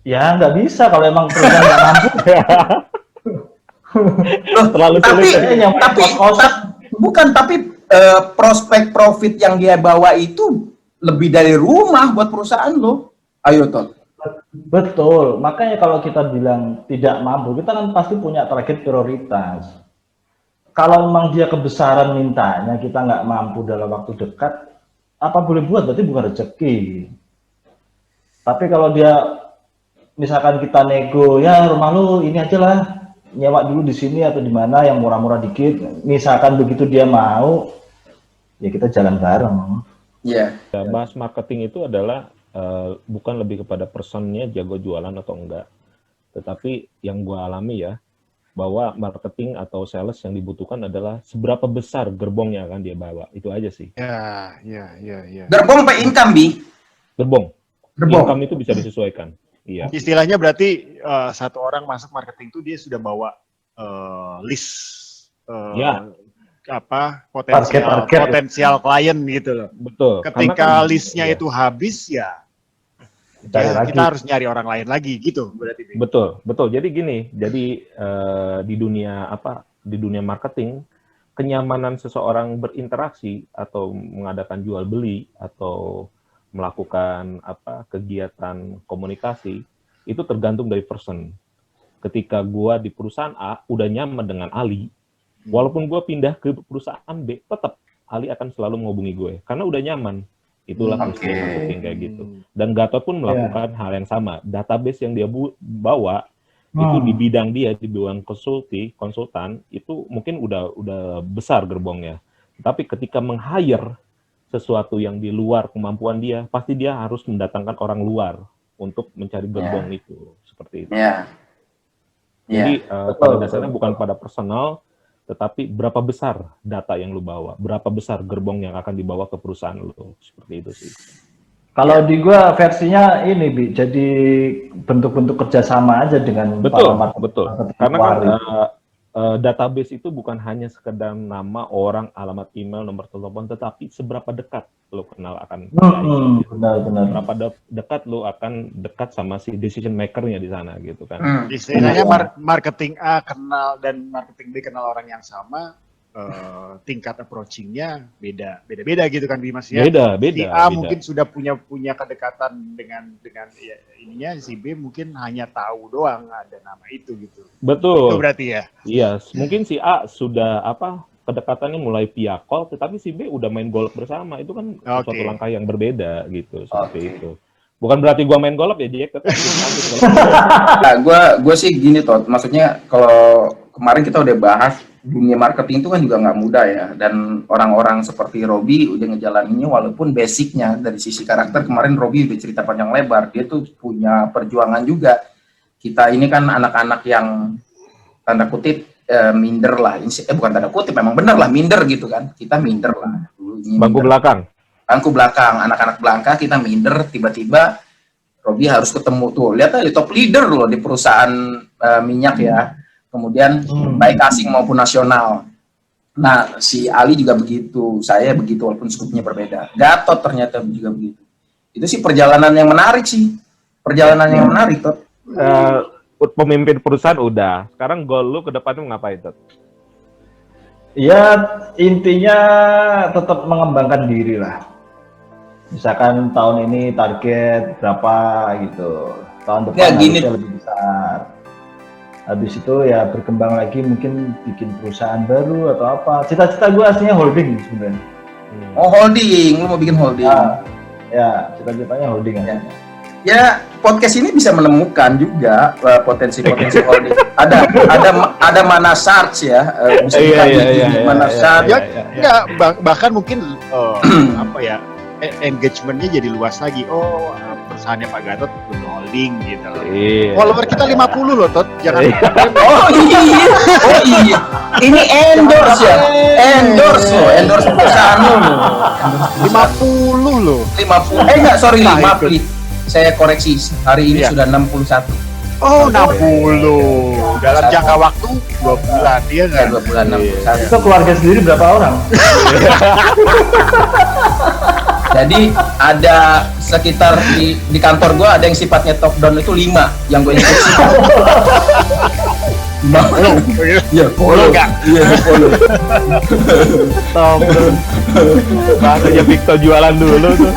Ya nggak bisa kalau emang perusahaan nggak mampu. Loh, Terlalu sulit. tapi prospek profit yang dia bawa itu lebih dari rumah buat perusahaan lo. Ayo, Tot. Betul, makanya kalau kita bilang tidak mampu, kita kan pasti punya target prioritas. Kalau memang dia kebesaran mintanya, kita nggak mampu dalam waktu dekat, apa boleh buat, berarti bukan rezeki. Tapi kalau dia, misalkan kita nego, ya rumah lu ini aja lah, nyewa dulu di sini atau di mana yang murah-murah dikit, misalkan begitu dia mau, ya kita jalan bareng. Iya. Ya, bahas marketing itu adalah bukan lebih kepada personnya jago jualan atau enggak, tetapi yang gua alami ya, bahwa marketing atau sales yang dibutuhkan adalah seberapa besar gerbong yang akan dia bawa. Itu aja sih. Ya. Gerbong apa income, Bi? Gerbong. Income itu bisa disesuaikan. Iya. Istilahnya berarti satu orang masuk marketing itu dia sudah bawa list Ya. potensial klien gitu loh. Betul. Ketika Karena kan, listnya ya, itu habis ya, kita harus nyari orang lain lagi gitu berarti. Betul. Jadi gini, di dunia marketing, kenyamanan seseorang berinteraksi atau mengadakan jual beli atau melakukan kegiatan komunikasi itu tergantung dari person. Ketika gua di perusahaan A udah nyaman dengan Ali, walaupun gua pindah ke perusahaan B, tetap Ali akan selalu menghubungi gue karena udah nyaman. Itulah fungsi marketing kayak gitu. Dan Gatot pun melakukan hal yang sama. Database yang dia bawa itu di bidang dia, di bidang konsultan itu mungkin udah besar gerbongnya. Tapi ketika meng-hire sesuatu yang di luar kemampuan dia, pasti dia harus mendatangkan orang luar untuk mencari gerbong itu, seperti itu. Jadi pada dasarnya bukan pada personal, tetapi berapa besar data yang lu bawa, berapa besar gerbong yang akan dibawa ke perusahaan lu, seperti itu sih. Kalau di gua versinya ini, Bi, jadi bentuk-bentuk kerjasama aja dengan betul. Karena kan database itu bukan hanya sekedar nama, orang, alamat email, nomor telepon, tetapi seberapa dekat lo kenal akan benar. berapa dekat lo akan dekat sama si decision maker-nya di sana gitu kan. Istilahnya marketing A kenal dan marketing B kenal orang yang sama, tingkat approaching-nya beda gitu kan, Dimas ya. Beda. Si A mungkin sudah punya kedekatan dengan ya, ininya, si B mungkin hanya tahu doang ada nama itu gitu. Betul. Itu berarti ya. Iya, mungkin si A sudah kedekatannya mulai via call, tetapi si B udah main golf bersama. Itu kan suatu langkah yang berbeda gitu, seperti itu. Bukan berarti gua main golf ya, Jack. Nah, gua sih gini, Tot. Maksudnya kalau kemarin kita udah bahas dunia marketing itu kan juga nggak mudah ya, dan orang-orang seperti Robi udah ngejalaninnya walaupun basicnya dari sisi karakter kemarin Robi udah cerita panjang lebar, dia tuh punya perjuangan juga. Kita ini kan anak-anak yang tanda kutip minder lah, bukan tanda kutip, memang bener lah minder gitu kan, kita minder lah. Bangku belakang, anak-anak belakang kita minder, tiba-tiba Robi harus ketemu tuh, lihat aja top leader loh di perusahaan minyak ya. Kemudian baik asing maupun nasional. Nah, si Ali juga begitu, saya begitu walaupun skupnya berbeda. Gatot ternyata juga begitu. Itu sih perjalanan yang menarik sih. Tot. Pemimpin perusahaan udah. Sekarang goal lu ke depannya ngapain, Tot? Ya, intinya tetap mengembangkan diri lah. Misalkan tahun ini target berapa gitu, tahun depan Ya, gini. harusnya lebih besar. Habis itu ya berkembang lagi, mungkin bikin perusahaan baru atau apa. Cita-cita gue aslinya holding sebenarnya. Oh, holding, lu mau bikin holding. Ya, cita-citanya holding Ya. aja. Ya, podcast ini bisa menemukan juga potensi-potensi holding. Ada mana search ya, bisa Iya, dikaji iya, di iya, mana iya, search. iya. Enggak, bahkan mungkin apa ya, engagementnya jadi luas lagi. Oh, perusahaannya Pak Gatot punya holding gitu loh. Iya. Follower kita 50 loh, Tot. Jangan Oh iya, ini endorse ya, endorse perusahaan lu. 50 loh. 50, enggak, sorry, Nah, maaf, itu. Li. Saya koreksi, hari ini Iya. sudah 61. Oh, 60. Dalam jangka waktu 2 bulan, dia Ya, kan? 2 bulan 61. Itu keluarga sendiri berapa orang? Jadi ada sekitar di kantor gua ada yang sifatnya top down itu 5 yang gue instruksi. Iya, Follow nggak? Iya, follow. Tom bro. Bahasanya Victor jualan dulu tuh.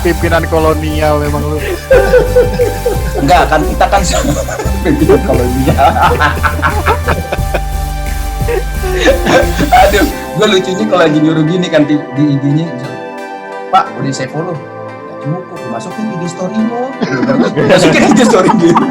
Pimpinan kolonial memang lu. Enggak, kan kita kan pimpinan kolonial. Aduh, gue lucunya kalau lagi nyuruh gini kan di IG-nya, Pak, udah saya follow. Nggak cukup, masukin IG story lo. Masukin IG story gitu.